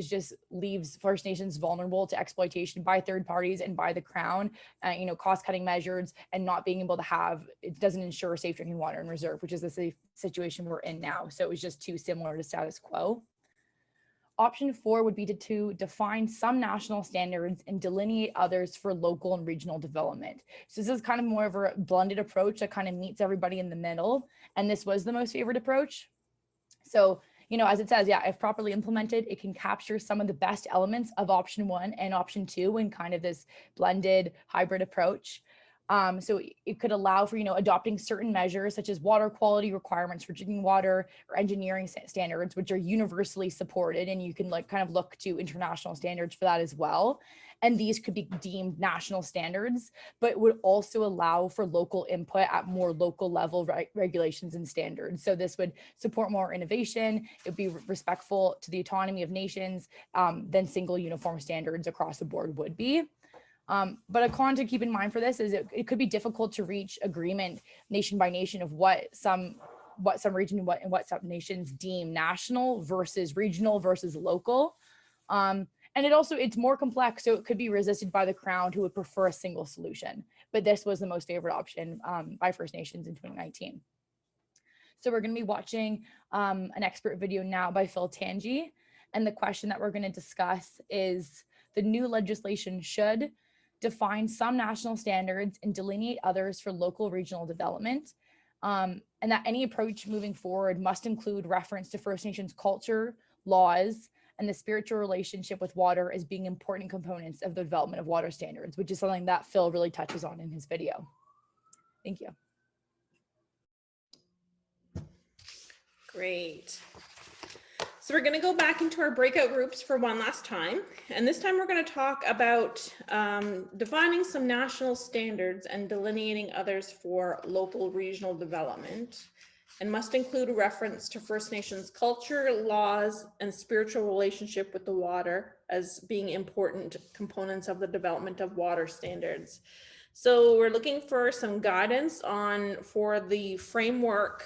leaves First Nations vulnerable to exploitation by third parties and by the Crown, cost-cutting measures, and not being able to it doesn't ensure safe drinking water in reserve, which is the situation we're in now. So it was just too similar to status quo. Option four would be to define some national standards and delineate others for local and regional development. So this is kind of more of a blended approach that kind of meets everybody in the middle. And this was the most favored approach. So, as it says, if properly implemented, it can capture some of the best elements of option one and option two in kind of this blended hybrid approach. So it could allow for, adopting certain measures such as water quality requirements for drinking water or engineering standards, which are universally supported. And you can kind of look to international standards for that as well. And these could be deemed national standards, but would also allow for local input at more local level regulations and standards. So this would support more innovation. It would be respectful to the autonomy of nations than single uniform standards across the board would be. But a con to keep in mind for this is it could be difficult to reach agreement nation by nation of what some region and what some nations deem national versus regional versus local. And it's more complex, so it could be resisted by the Crown, who would prefer a single solution. But this was the most favored option by First Nations in 2019. So we're going to be watching an expert video now by Phil Tangi. And the question that we're going to discuss is the new legislation should define some national standards and delineate others for local regional development, and that any approach moving forward must include reference to First Nations culture, laws, and the spiritual relationship with water as being important components of the development of water standards, which is something that Phil really touches on in his video. Thank you.
Great. So we're going to go back into our breakout groups for one last time. And this time we're going to talk about defining some national standards and delineating others for local regional development, and must include a reference to First Nations culture, laws, and spiritual relationship with the water as being important components of the development of water standards. So we're looking for some guidance for the framework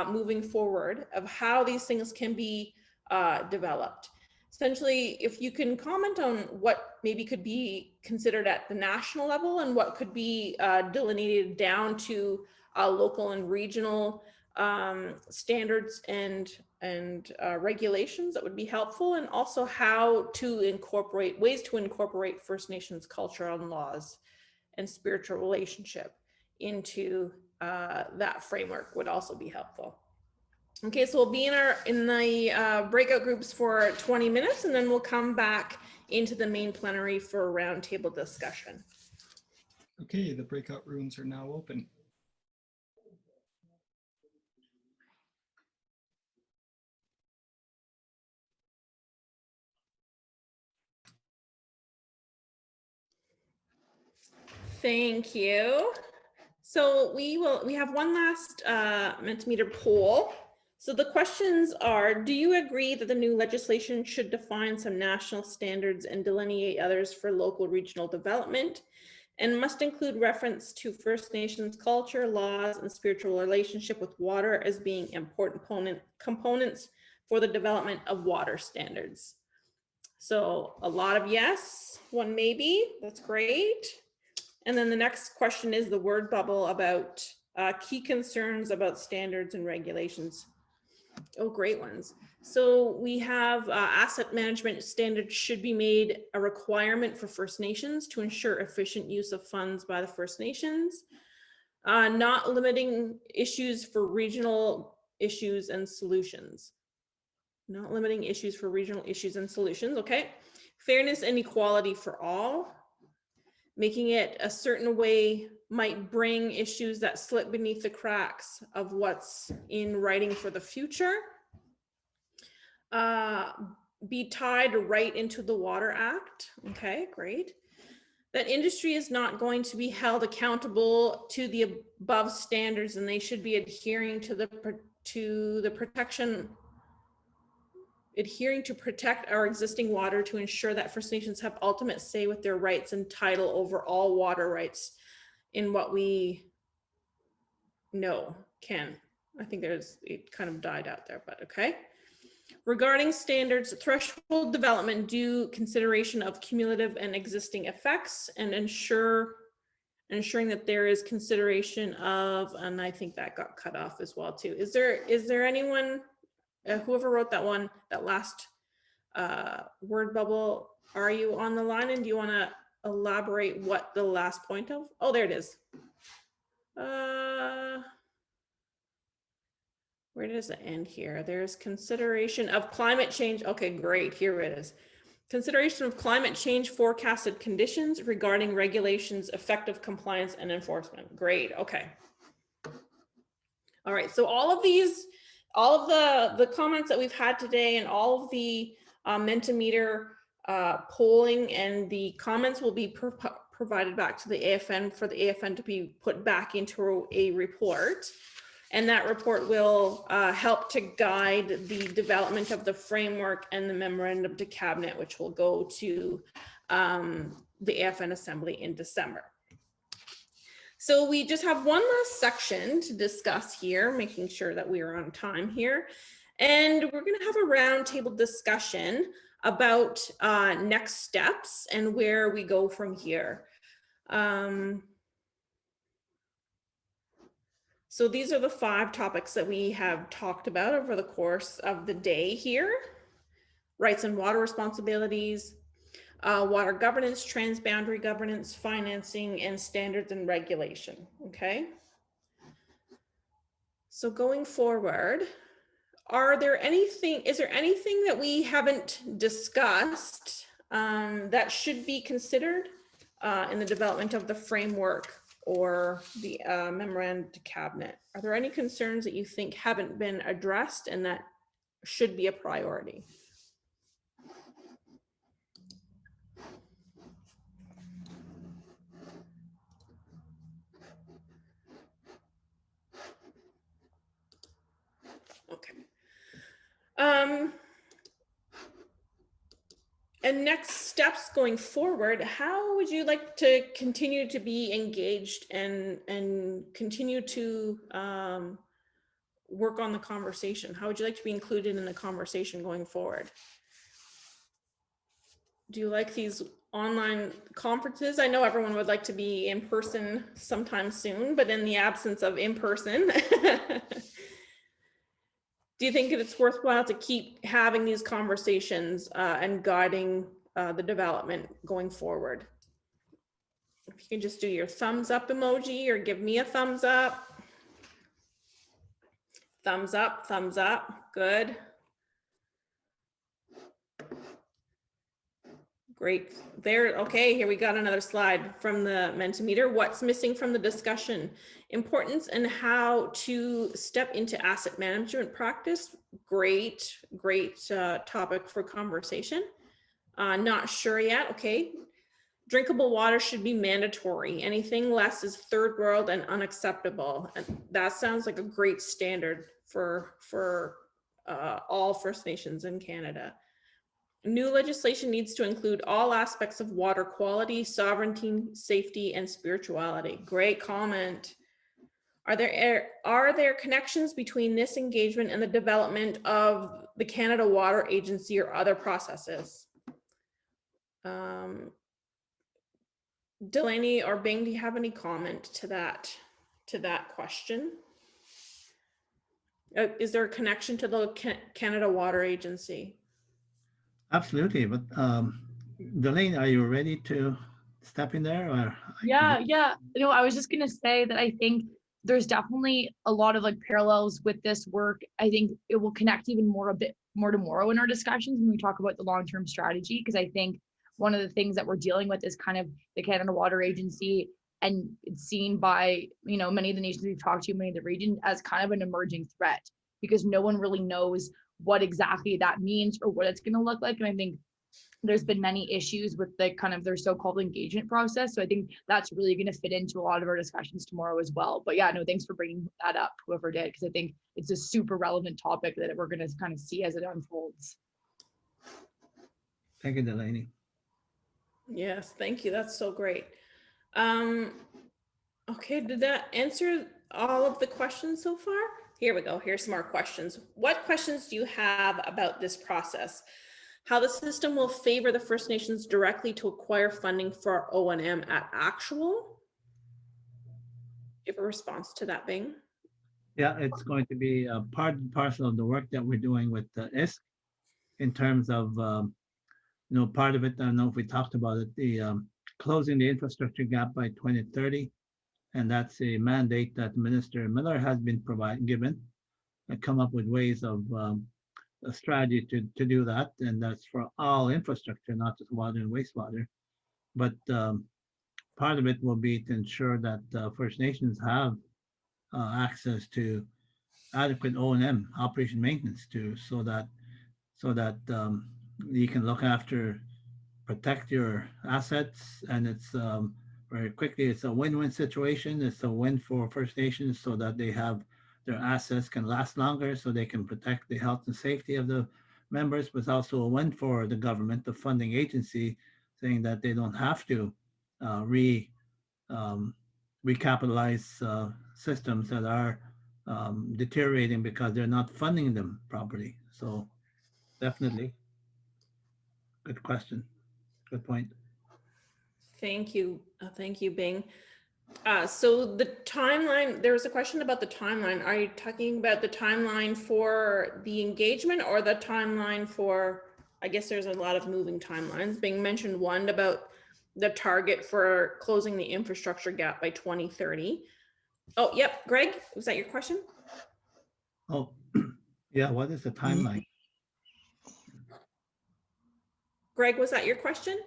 moving forward of how these things can be developed. Essentially, if you can comment on what maybe could be considered at the national level and what could be delineated down to local and regional standards and regulations, that would be helpful, and also how to incorporate ways to incorporate First Nations culture and laws and spiritual relationship into that framework would also be helpful. Okay, so we'll be in the breakout groups for 20 minutes, and then we'll come back into the main plenary for a roundtable discussion.
Okay, the breakout rooms are now open.
Thank you. So we have one last Mentimeter poll. So the questions are, do you agree that the new legislation should define some national standards and delineate others for local regional development, and must include reference to First Nations culture, laws, and spiritual relationship with water as being important components for the development of water standards? So a lot of yes, one maybe, that's great. And then the next question is the word bubble about key concerns about standards and regulations. Oh, great ones. So we have asset management standards should be made a requirement for First Nations to ensure efficient use of funds by the First Nations. Not limiting issues for regional issues and solutions. Not limiting issues for regional issues and solutions, okay. Fairness and equality for all. Making it a certain way might bring issues that slip beneath the cracks of what's in writing for the future. Be tied right into the Water Act. Okay, great. That industry is not going to be held accountable to the above standards, and they should be adhering to protect our existing water to ensure that First Nations have ultimate say with their rights and title over all water rights in what we know can. I think it kind of died out there, but okay. Regarding standards, threshold development due consideration of cumulative and existing effects, and ensuring that there is consideration of, and I think that got cut off as well too. Is there anyone, whoever wrote that one, that last word bubble, are you on the line, and do you want to elaborate what the last point of? Oh, there it is. Where does it end here? There's consideration of climate change. Okay, great. Here it is. Consideration of climate change forecasted conditions regarding regulations, effective compliance and enforcement. Great. Okay. All right. So all of the comments that we've had today, and all of the Mentimeter polling and the comments will be provided back to the AFN for the AFN to be put back into a report. And that report will help to guide the development of the framework and the memorandum to cabinet, which will go to the AFN Assembly in December. So we just have one last section to discuss here, making sure that we are on time here. And we're going to have a roundtable discussion about next steps and where we go from here. So these are the 5 topics that we have talked about over the course of the day here. Rights and water responsibilities, water governance, transboundary governance, financing, and standards and regulation, okay? So going forward, is there anything that we haven't discussed that should be considered in the development of the framework or the memorandum to cabinet? Are there any concerns that you think haven't been addressed and that should be a priority? Okay. And next steps going forward, how would you like to continue to be engaged and continue to work on the conversation? How would you like to be included in the conversation going forward? Do you like these online conferences? I know everyone would like to be in person sometime soon, but in the absence of in person, do you think it's worthwhile to keep having these conversations and guiding the development going forward? If you can just do your thumbs up emoji or give me a thumbs up. Thumbs up, good. Great, there, okay, here we got another slide from the Mentimeter. What's missing from the discussion? Importance and how to step into asset management practice. Great topic for conversation. Not sure yet, okay. Drinkable water should be mandatory. Anything less is third world and unacceptable. And that sounds like a great standard for all First Nations in Canada. New legislation needs to include all aspects of water quality, sovereignty, safety, and spirituality. Great comment. Are there connections between this engagement and the development of the Canada Water Agency or other processes? Delaney or Bing, do you have any comment to that question? Is there a connection to the Canada Water Agency?
Absolutely, but Delaney, are you ready to step in there? Or
Yeah. No, I was just gonna say that I think there's definitely a lot of like parallels with this work. I think it will connect even more, a bit more tomorrow in our discussions when we talk about the long-term strategy, because I think one of the things that we're dealing with is kind of the Canada Water Agency, and it's seen by, you know, many of the nations we've talked to, many of the region, as kind of an emerging threat, because no one really knows what exactly that means or what it's going to look like. And I think there's been many issues with the kind of their so-called engagement process. So I think that's really going to fit into a lot of our discussions tomorrow as well. But yeah, no, thanks for bringing that up, whoever did, because I think it's a super relevant topic that we're going to kind of see as it unfolds.
Thank you, Delaney.
Yes, thank you. That's so great. Okay, did that answer all of the questions so far? Here we go. Here's some more questions. What questions do you have about this process? How the system will favor the First Nations directly to acquire funding for O&M at actual? Do you have a response to that, Bing?
Yeah, it's going to be a part and parcel of the work that we're doing with ISK in terms of, you know, part of it, I don't know if we talked about it, the closing the infrastructure gap by 2030. And that's a mandate that Minister Miller has been given, and come up with ways of a strategy to do that. And that's for all infrastructure, not just water and wastewater. But part of it will be to ensure that First Nations have access to adequate O&M, operation maintenance, so that you can look after, protect your assets, and it's very quickly, it's a win-win situation. It's a win for First Nations so that they have their assets can last longer, so they can protect the health and safety of the members, but it's also a win for the government, the funding agency, saying that they don't have to recapitalize systems that are deteriorating because they're not funding them properly. So definitely, good question, good point.
Thank you, Bing. So the timeline, there was a question about the timeline. Are you talking about the timeline for the engagement or the timeline for, I guess there's a lot of moving timelines. Bing mentioned one about the target for closing the infrastructure gap by 2030. Oh, yep, Greg, was that your question?
Oh, yeah, what is the timeline?
Greg, was that your question?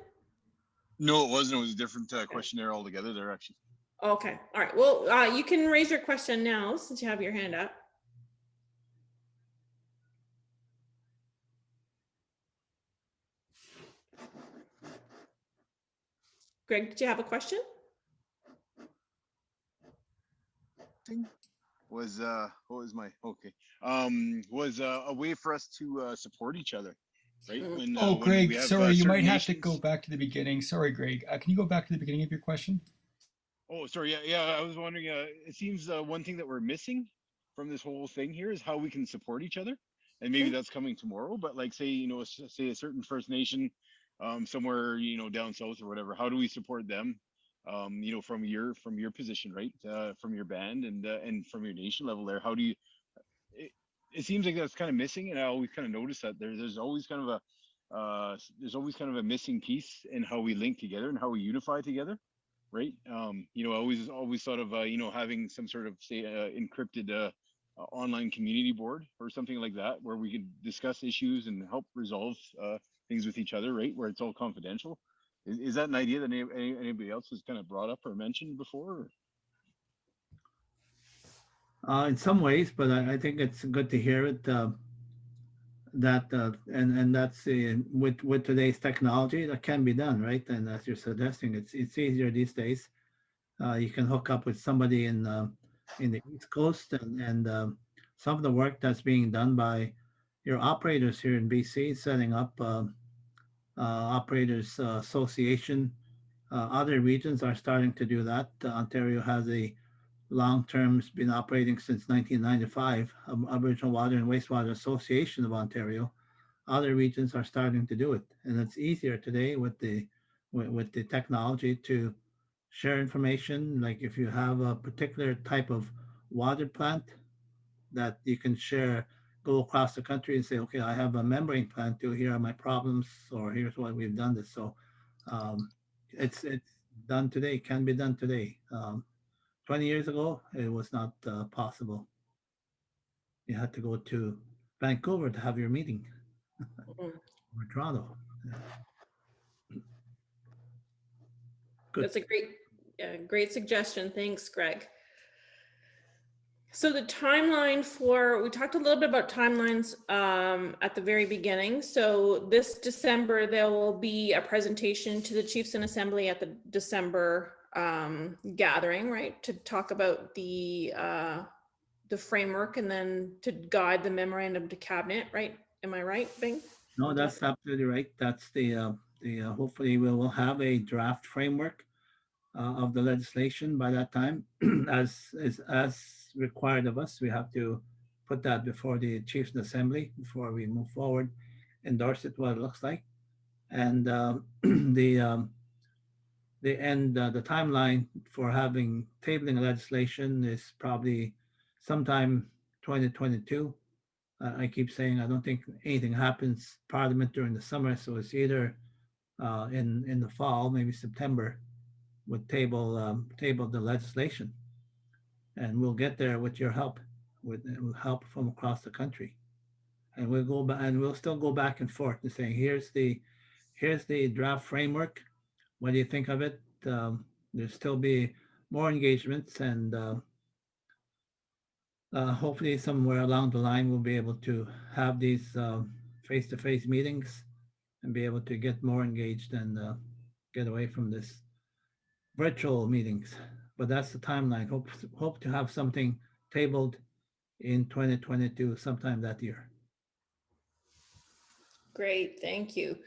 No, it wasn't. It was a different questionnaire altogether there, actually.
Okay, all right. Well, you can raise your question now since you have your hand up. Greg, did you have a question?
Was what was my okay? Was a way for us to support each other, right?
Oh,
When
Greg,
we have
sorry, you might
certain
have to go
nations.
back to the beginning. Sorry, Greg. Can you go back to the beginning of your question?
Oh, sorry. Yeah. I was wondering. It seems one thing that we're missing from this whole thing here is how we can support each other, and maybe that's coming tomorrow. But like, say, say a certain First Nation, somewhere, down south or whatever. How do we support them? From your position, right? From your band and from your nation level there. How do you? It seems like that's kind of missing, and I always kind of notice that there's always kind of a missing piece in how we link together and how we unify together, right? I always thought of having some sort of say encrypted online community board or something like that, where we could discuss issues and help resolve things with each other, right? Where it's all confidential. Is that an idea that anybody else has kind of brought up or mentioned before?
In some ways, but I think it's good to hear it. And that's with today's technology that can be done, right? And as you're suggesting, it's easier these days. You can hook up with somebody in the East Coast, and some of the work that's being done by your operators here in BC, setting up operators association. Other regions are starting to do that. Ontario has a long-term, it's been operating since 1995, Aboriginal Water and Wastewater Association of Ontario. Other regions are starting to do it, and it's easier today with the technology to share information. Like if you have a particular type of water plant that you can share, go across the country and say, okay, I have a membrane plant too. Here are my problems, or here's what we've done this. So it's done today, can be done today. 20 years ago, it was not possible. You had to go to Vancouver to have your meeting, or Toronto. Good.
That's a great suggestion. Thanks, Greg. So the timeline we talked a little bit about timelines at the very beginning. So this December, there will be a presentation to the Chiefs and Assembly at the December gathering, right? To talk about the framework and then to guide the memorandum to cabinet, right? Am I right, Bing?
No, that's absolutely right. That's the hopefully we will have a draft framework of the legislation by that time. as required of us, we have to put that before the Chiefs and Assembly before we move forward, endorse it, what it looks like. And the timeline for having tabling legislation is probably sometime 2022. I keep saying I don't think anything happens Parliament during the summer, so it's either in the fall, maybe September, would table the legislation, and we'll get there with your help, with help from across the country, and we'll go back and we'll still go back and forth and say, here's the draft framework. What do you think of it? There'll still be more engagements, and hopefully somewhere along the line we'll be able to have these face-to-face meetings and be able to get more engaged and get away from this virtual meetings. But that's the timeline. Hope to have something tabled in 2022 sometime that year.
Great, thank you.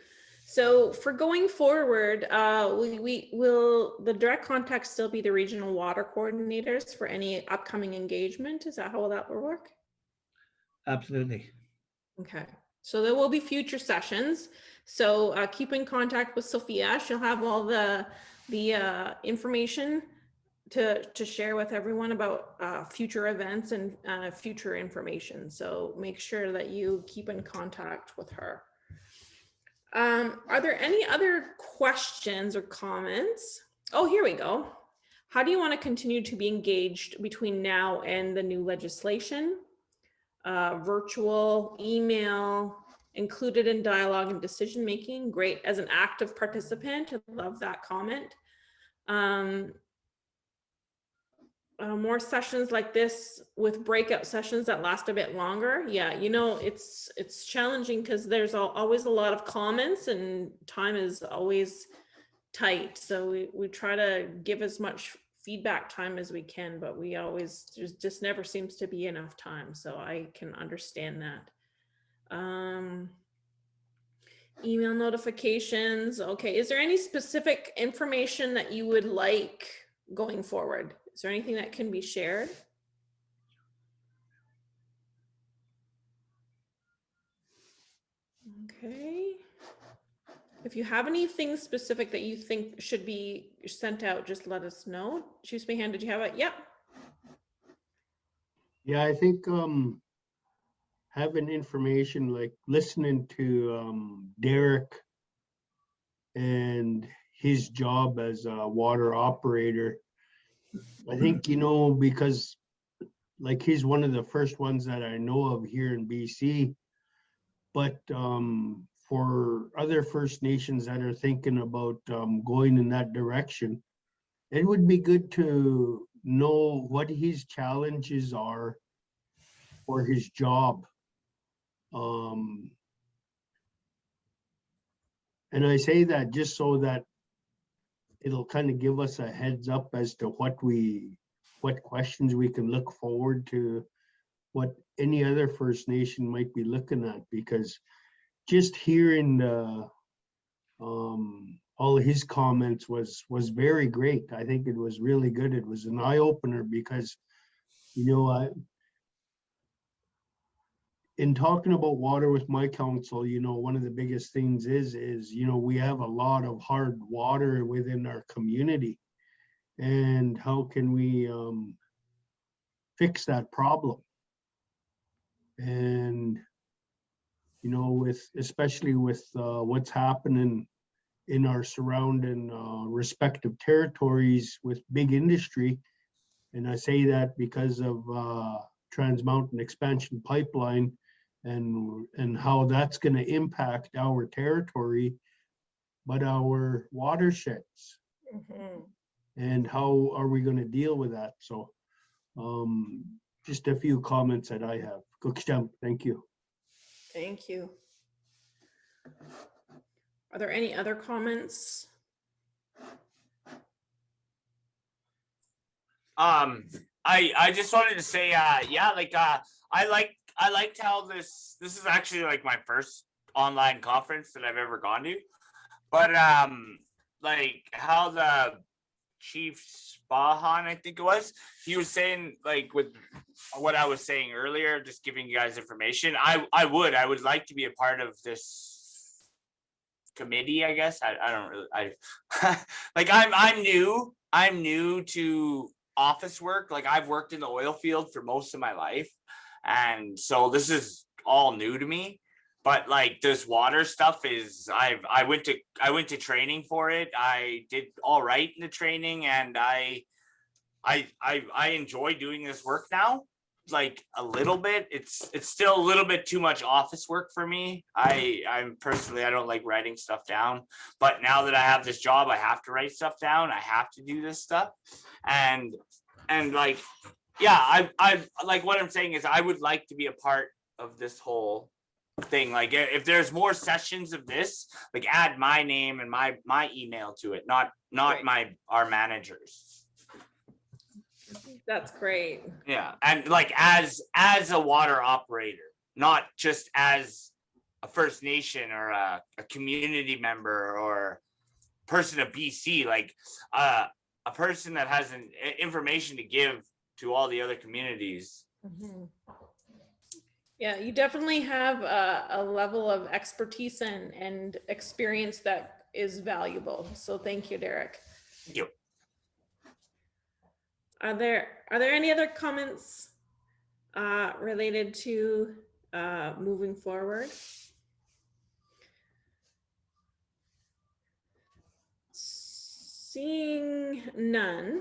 So for going forward, will the direct contact still be the regional water coordinators for any upcoming engagement? Is that how that will work?
Absolutely.
Okay, so there will be future sessions. So keep in contact with Sophia. She'll have all the information to share with everyone about future events and future information. So make sure that you keep in contact with her. Are there any other questions or comments? Oh, here we go. How do you want to continue to be engaged between now and the new legislation? Virtual, email, included in dialogue and decision making. Great. As an active participant, I love that comment. More sessions like this with breakout sessions that last a bit longer. Yeah, it's challenging because there's always a lot of comments and time is always tight. So we try to give as much feedback time as we can, but we always, just never seems to be enough time. So I can understand that. Email notifications. Okay. Is there any specific information that you would like going forward? Is there anything that can be shared? Okay. If you have anything specific that you think should be sent out, just let us know. Chief Mahan, did you have it? Yep.
Yeah, I think having information, like listening to Derek and his job as a water operator, I think, you know, because like he's one of the first ones that I know of here in BC, but for other First Nations that are thinking about going in that direction, it would be good to know what his challenges are for his job. And I say that just so that it'll kind of give us a heads up as to what questions we can look forward to, what any other First Nation might be looking at, because just hearing all of his comments was very great. I think it was really good. It was an eye opener because, you know, in talking about water with my council, you know, one of the biggest things is, you know, we have a lot of hard water within our community, and how can we fix that problem? And, you know, especially with what's happening in our surrounding respective territories with big industry. And I say that because of Trans Mountain Expansion Pipeline and how that's going to impact our territory, but our watersheds.
Mm-hmm.
And how are we going to deal with that? So just a few comments that I have. Thank you.
Thank you. Are there any other comments?
I just wanted to say, yeah, like I liked how this is actually like my first online conference that I've ever gone to, but like how the Chief Spahan, I think it was, he was saying, like with what I was saying earlier, just giving you guys information. I would like to be a part of this committee, I guess. I don't really, like I'm new to office work. Like I've worked in the oil field for most of my life, and so this is all new to me. But like this water stuff is, I went to training for it. I did all right in the training, and I enjoy doing this work now. Like a little bit. It's still a little bit too much office work for me. I'm personally, I don't like writing stuff down, but now that I have this job, I have to write stuff down. I have to do this stuff, and like, yeah, I like what I'm saying is I would like to be a part of this whole thing. Like if there's more sessions of this, like add my name and my email to it, not our managers.
That's great.
Yeah, and like as a water operator, not just as a First Nation or a community member or person of BC, like a person that has information to give to all the other communities.
Mm-hmm. Yeah, you definitely have a level of expertise and experience that is valuable. So thank you, Derek.
Thank you.
Are there any other comments related to moving forward? Seeing none.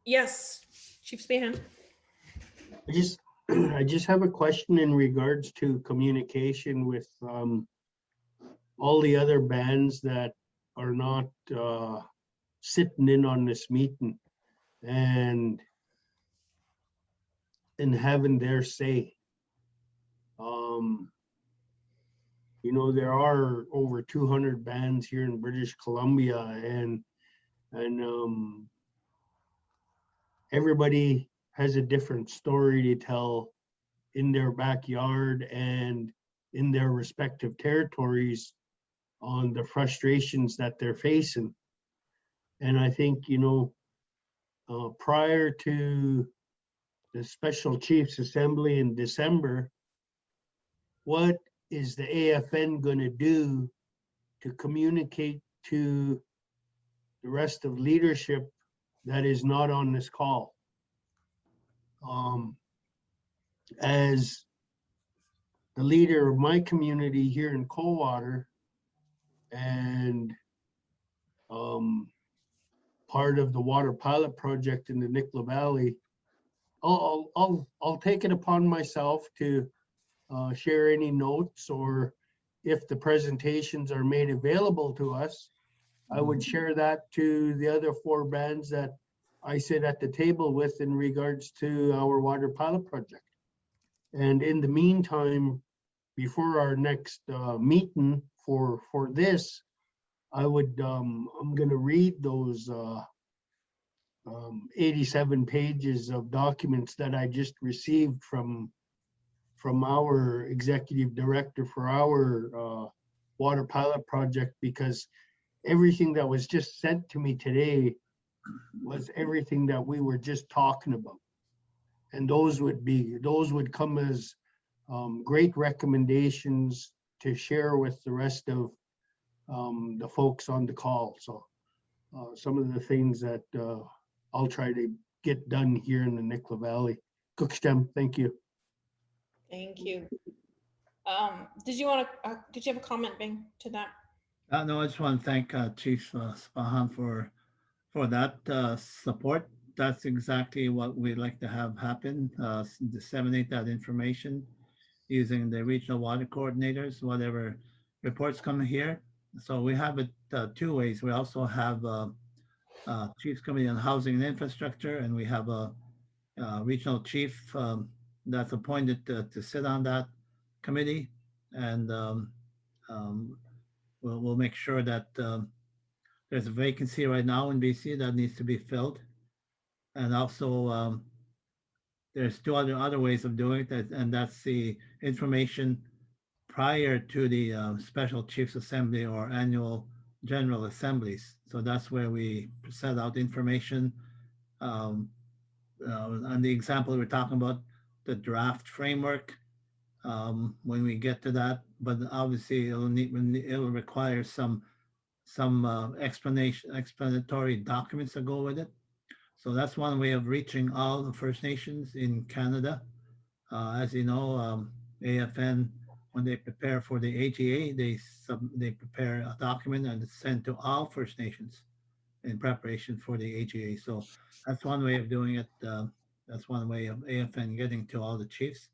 Yes, Chief Spahan.
I just have a question in regards to communication with all the other bands that are not sitting in on this meeting and having their say. You know, there are over 200 bands here in British Columbia, and everybody has a different story to tell in their backyard and in their respective territories on the frustrations that they're facing. And I think, you know, prior to the Special Chiefs Assembly in December, what is the AFN going to do to communicate to the rest of leadership that is not on this call? As the leader of my community here in Coldwater and part of the water pilot project in the Nicola Valley, I'll take it upon myself to share any notes, or if the presentations are made available to us, I would share that to the other 4 bands that I sit at the table with in regards to our water pilot project. And in the meantime, before our next meeting for this, I would I'm going to read those 87 pages of documents that I just received from our executive director for our water pilot project, because everything that was just sent to me today was everything that we were just talking about. And those would come as great recommendations to share with the rest of the folks on the call. So some of the things that I'll try to get done here in the Nicola Valley. Cookstem, thank you.
Thank you. Did you have a comment, Bing, to that?
No, I just want to thank Chief Spahan for that support. That's exactly what we'd like to have happen. Disseminate that information using the regional water coordinators, whatever reports come here. So we have it 2 ways. We also have Chiefs Committee on Housing and Infrastructure, and we have a regional chief that's appointed to sit on that committee, and we'll make sure that there's a vacancy right now in BC that needs to be filled, and also there's 2 other ways of doing it, and that's the information prior to the Special Chiefs Assembly or annual General Assemblies. So that's where we set out information. And the example we're talking about, the draft framework, when we get to that, but obviously it'll require some explanatory documents that go with it. So that's one way of reaching all the First Nations in Canada. As you know, AFN, when they prepare for the AGA, they prepare a document and it's sent to all First Nations in preparation for the AGA. So that's one way of doing it. That's one way of AFN getting to all the chiefs.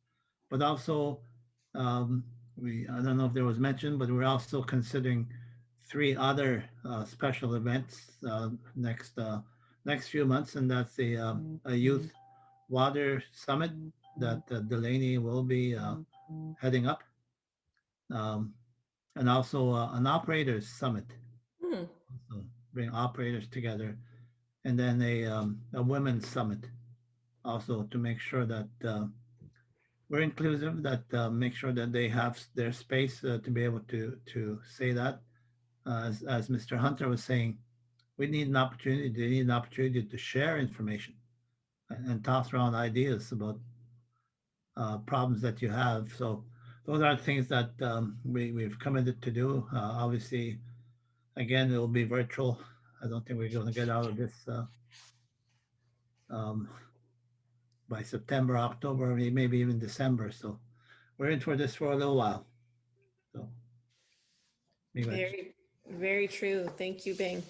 But also, I don't know if there was mentioned, but we're also considering 3 other special events next few months, and that's a youth water summit that Delaney will be heading up, and also an operators summit. So bring operators together, and then a women's summit also to make sure that we're inclusive, that make sure that they have their space to be able to say that. As Mr. Hunter was saying, we need an opportunity. They need an opportunity to share information and toss around ideas about problems that you have. So those are things that we've committed to do. Obviously, again, it will be virtual. I don't think we're going to get out of this by September, October, maybe even December. So we're in for this for a little while. So
very, very true. Thank you, Bing.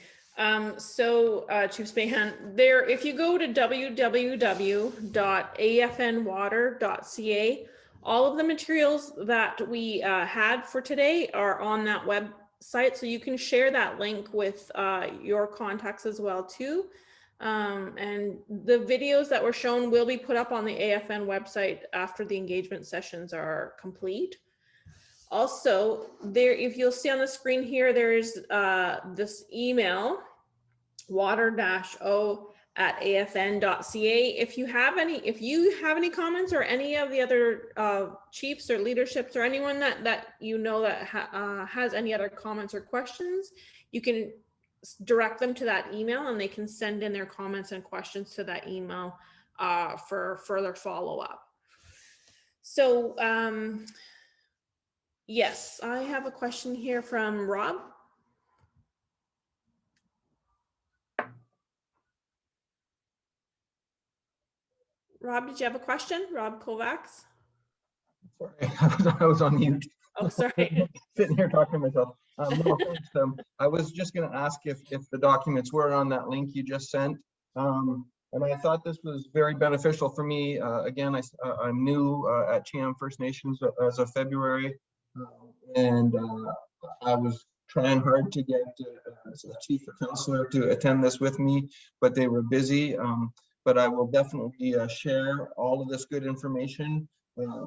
So Chief Spahan, there, if you go to www.afnwater.ca, all of the materials that we had for today are on that website. So you can share that link with your contacts as well too. And the videos that were shown will be put up on the AFN website after the engagement sessions are complete. Also, there, if you'll see on the screen here, there's this email, water-o@afn.ca. If you have any comments, or any of the other chiefs or leaderships, or anyone that you know that has any other comments or questions, you can direct them to that email, and they can send in their comments and questions to that email for further follow-up. So yes, I have a question here from Rob. Rob, did you have a question? Rob Kovacs?
Sorry, I was on mute.
Oh, sorry.
Sitting here talking to myself. No, thanks. I was just going to ask if the documents were on that link you just sent. And I thought this was very beneficial for me. Again, I'm new at Chiam First Nations as of February. And I was trying hard to get the chief or councillor to attend this with me, but they were busy. But I will definitely share all of this good information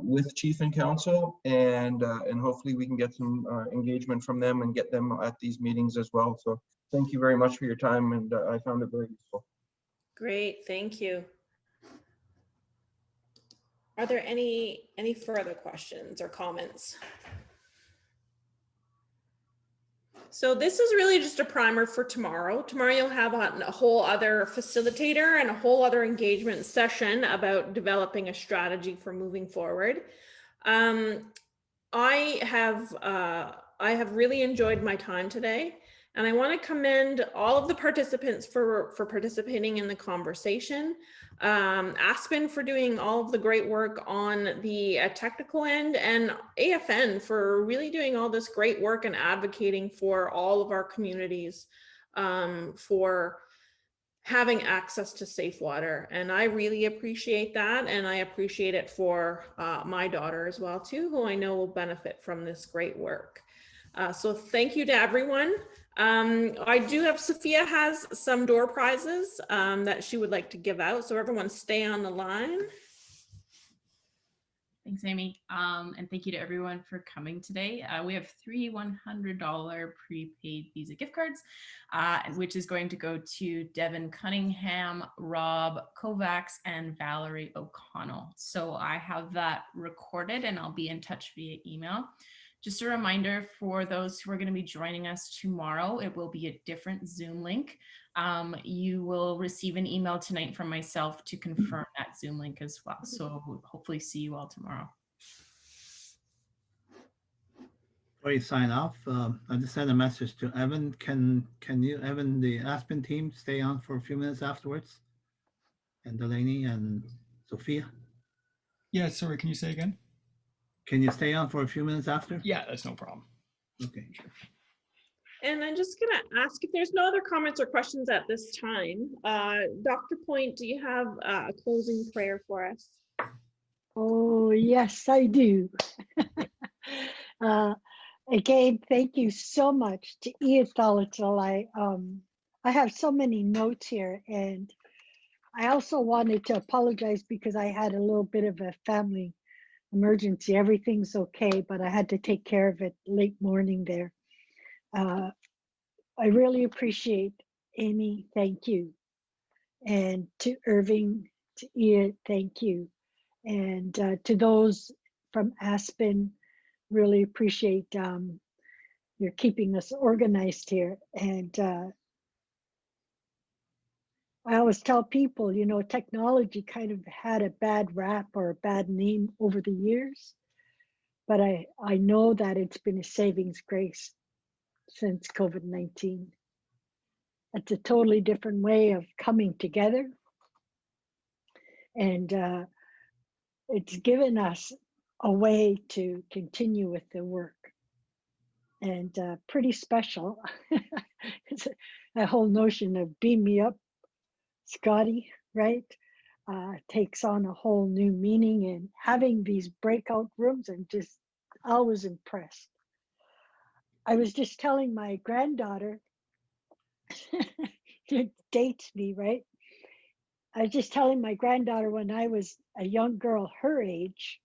with chief and council, and hopefully we can get some engagement from them and get them at these meetings as well. So thank you very much for your time, and I found it very useful.
Great, thank you. Are there any further questions or comments? So this is really just a primer for tomorrow. Tomorrow you'll have a whole other facilitator and a whole other engagement session about developing a strategy for moving forward. I have really enjoyed my time today, and I want to commend all of the participants for participating in the conversation. Aspen for doing all of the great work on the technical end, and AFN for really doing all this great work and advocating for all of our communities for having access to safe water. And I really appreciate that, and I appreciate it for my daughter as well too, who I know will benefit from this great work. So thank you to everyone. I do have, Sophia has some door prizes that she would like to give out. So everyone stay on the line.
Thanks, Amy. And thank you to everyone for coming today. We have 3 $100 prepaid Visa gift cards, which is going to go to Devin Cunningham, Rob Kovacs, and Valerie O'Connell. So I have that recorded, and I'll be in touch via email. Just a reminder for those who are going to be joining us tomorrow, it will be a different Zoom link. You will receive an email tonight from myself to confirm that Zoom link as well. So we'll hopefully see you all tomorrow.
Before you sign off, I just sent a message to Evan. Can you, Evan, the Aspen team, stay on for a few minutes afterwards? And Delaney and Sophia?
Yeah, sorry, can you say again?
Can you stay on for a few minutes after?
Yeah, that's no problem.
Okay, sure.
And I'm just going to ask if there's no other comments or questions at this time. Dr. Point, do you have a closing prayer for us?
Oh, yes, I do. Again, thank you so much to Iatalatal. I have so many notes here, and I also wanted to apologize because I had a little bit of a family emergency. Everything's okay, but I had to take care of it late morning there. I really appreciate Amy, thank you. And to Irving, to Ian, thank you. And to those from Aspen, really appreciate you're keeping us organized here. And I always tell people, you know, technology kind of had a bad rap or a bad name over the years, but I know that it's been a savings grace since COVID-19. It's a totally different way of coming together. And it's given us a way to continue with the work. And pretty special. It's a whole notion of beam me up, Scotty, right? Takes on a whole new meaning, and having these breakout rooms, I'm just always impressed. I was just telling my granddaughter, it dates me, right? I was just telling my granddaughter when I was a young girl her age,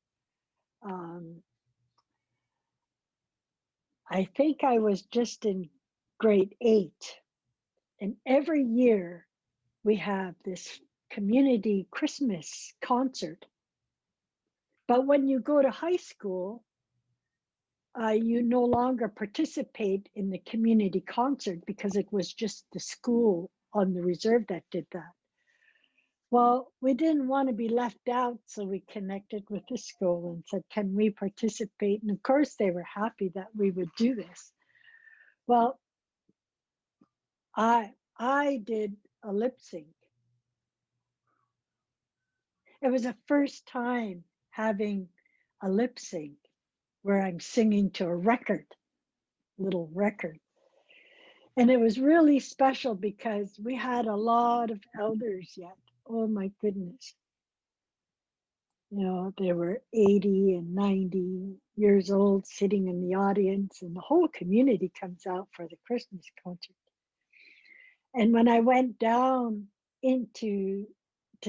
I think I was just in grade 8. And every year we have this community Christmas concert. But when you go to high school, you no longer participate in the community concert because it was just the school on the reserve that did that. Well, we didn't want to be left out, so we connected with the school and said, can we participate? And of course, they were happy that we would do this. Well, I did a lip sync. It was the first time having a lip sync where I'm singing to a record, little record. And it was really special because we had a lot of elders yet. Oh my goodness. You know, they were 80 and 90 years old sitting in the audience, and the whole community comes out for the Christmas concert. And when I went down to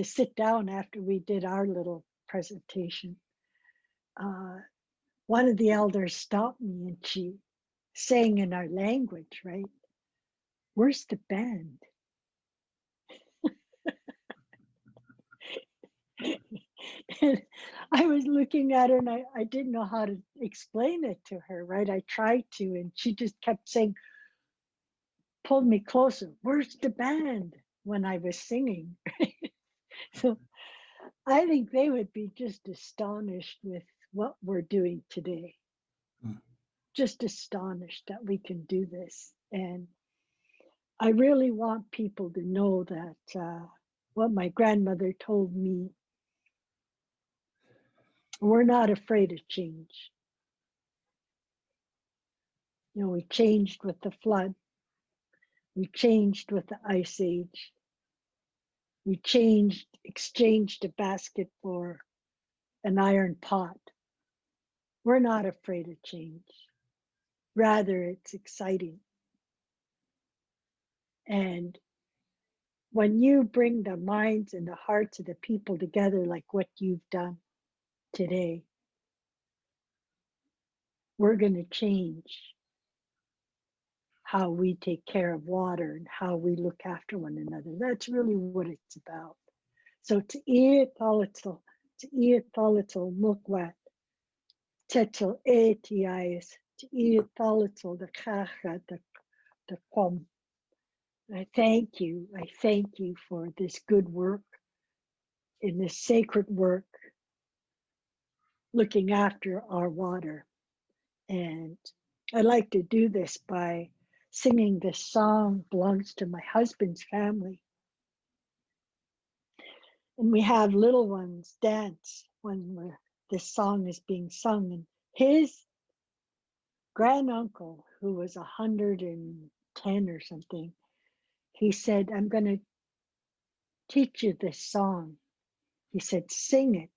sit down after we did our little presentation, one of the elders stopped me and she sang in our language, right? Where's the band? And I was looking at her and I didn't know how to explain it to her, right? I tried to, and she just kept saying, pulled me closer, where's the band? When I was singing. So I think they would be just astonished with what we're doing today. Just astonished that we can do this. And I really want people to know that what my grandmother told me, we're not afraid of change. You know, we changed with the flood. We changed with the ice age. We exchanged a basket for an iron pot. We're not afraid of change. Rather, it's exciting. And when you bring the minds and the hearts of the people together like what you've done today, we're going to change how we take care of water and how we look after one another. That's really what it's about. So te talitol mukwat, tetel etiais, te talitol the kacha the quam. I thank you for this good work, in this sacred work, looking after our water. And I like to do this by singing this song, belongs to my husband's family. And we have little ones dance when this song is being sung. And his granduncle, who was 110 or something, he said, I'm going to teach you this song. He said, sing it,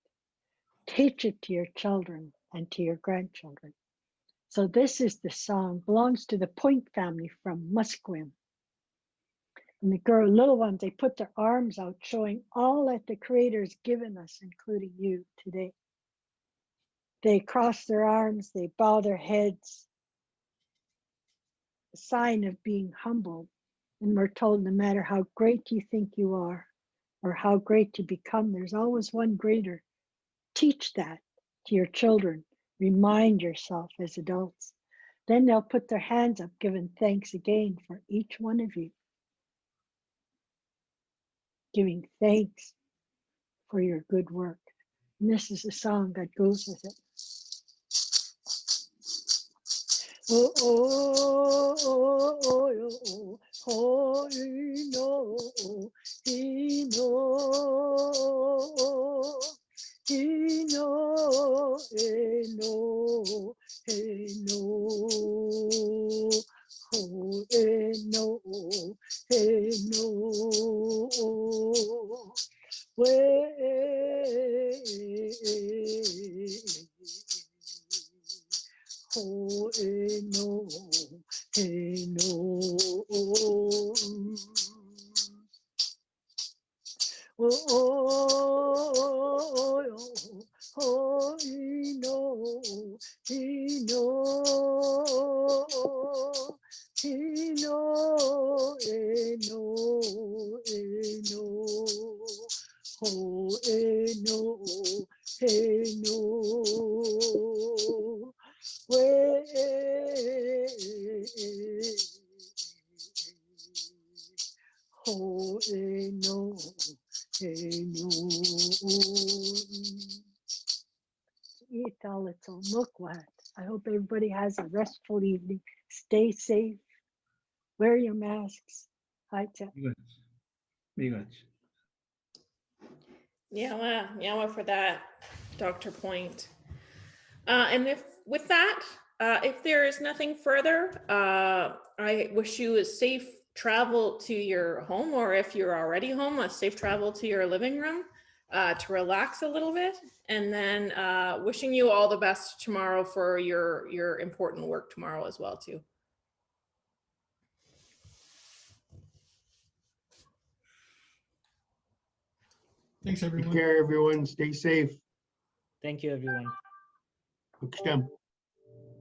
teach it to your children and to your grandchildren. So this is the song, belongs to the Point family from Musqueam. And the little ones, they put their arms out, showing all that the Creator's given us, including you today. They cross their arms, they bow their heads, a sign of being humbled. And we're told no matter how great you think you are, or how great you become, there's always one greater. Teach that to your children. Remind yourself as adults. Then they'll put their hands up, giving thanks again for each one of you. Giving thanks for your good work. And this is a song that goes with it. Oh, oh, oh, oh, oh, oh, no, he no, he no, he no, he no, oh, he no, he no, way. Oh, no, no. Oh, no, no. hey no, way, oh, hey no, hey no. Italitol Mukwat. I hope everybody has a restful evening. Stay safe. Wear your masks. Hi, Tech.
Yeah, for that, Dr. Point. And with that, if there is nothing further, I wish you a safe travel to your home, or if you're already home, a safe travel to your living room to relax a little bit. And then wishing you all the best tomorrow for your important work tomorrow as well, too.
Thanks, everyone.
Take care, everyone. Stay safe.
Thank you, everyone.
Hook stem.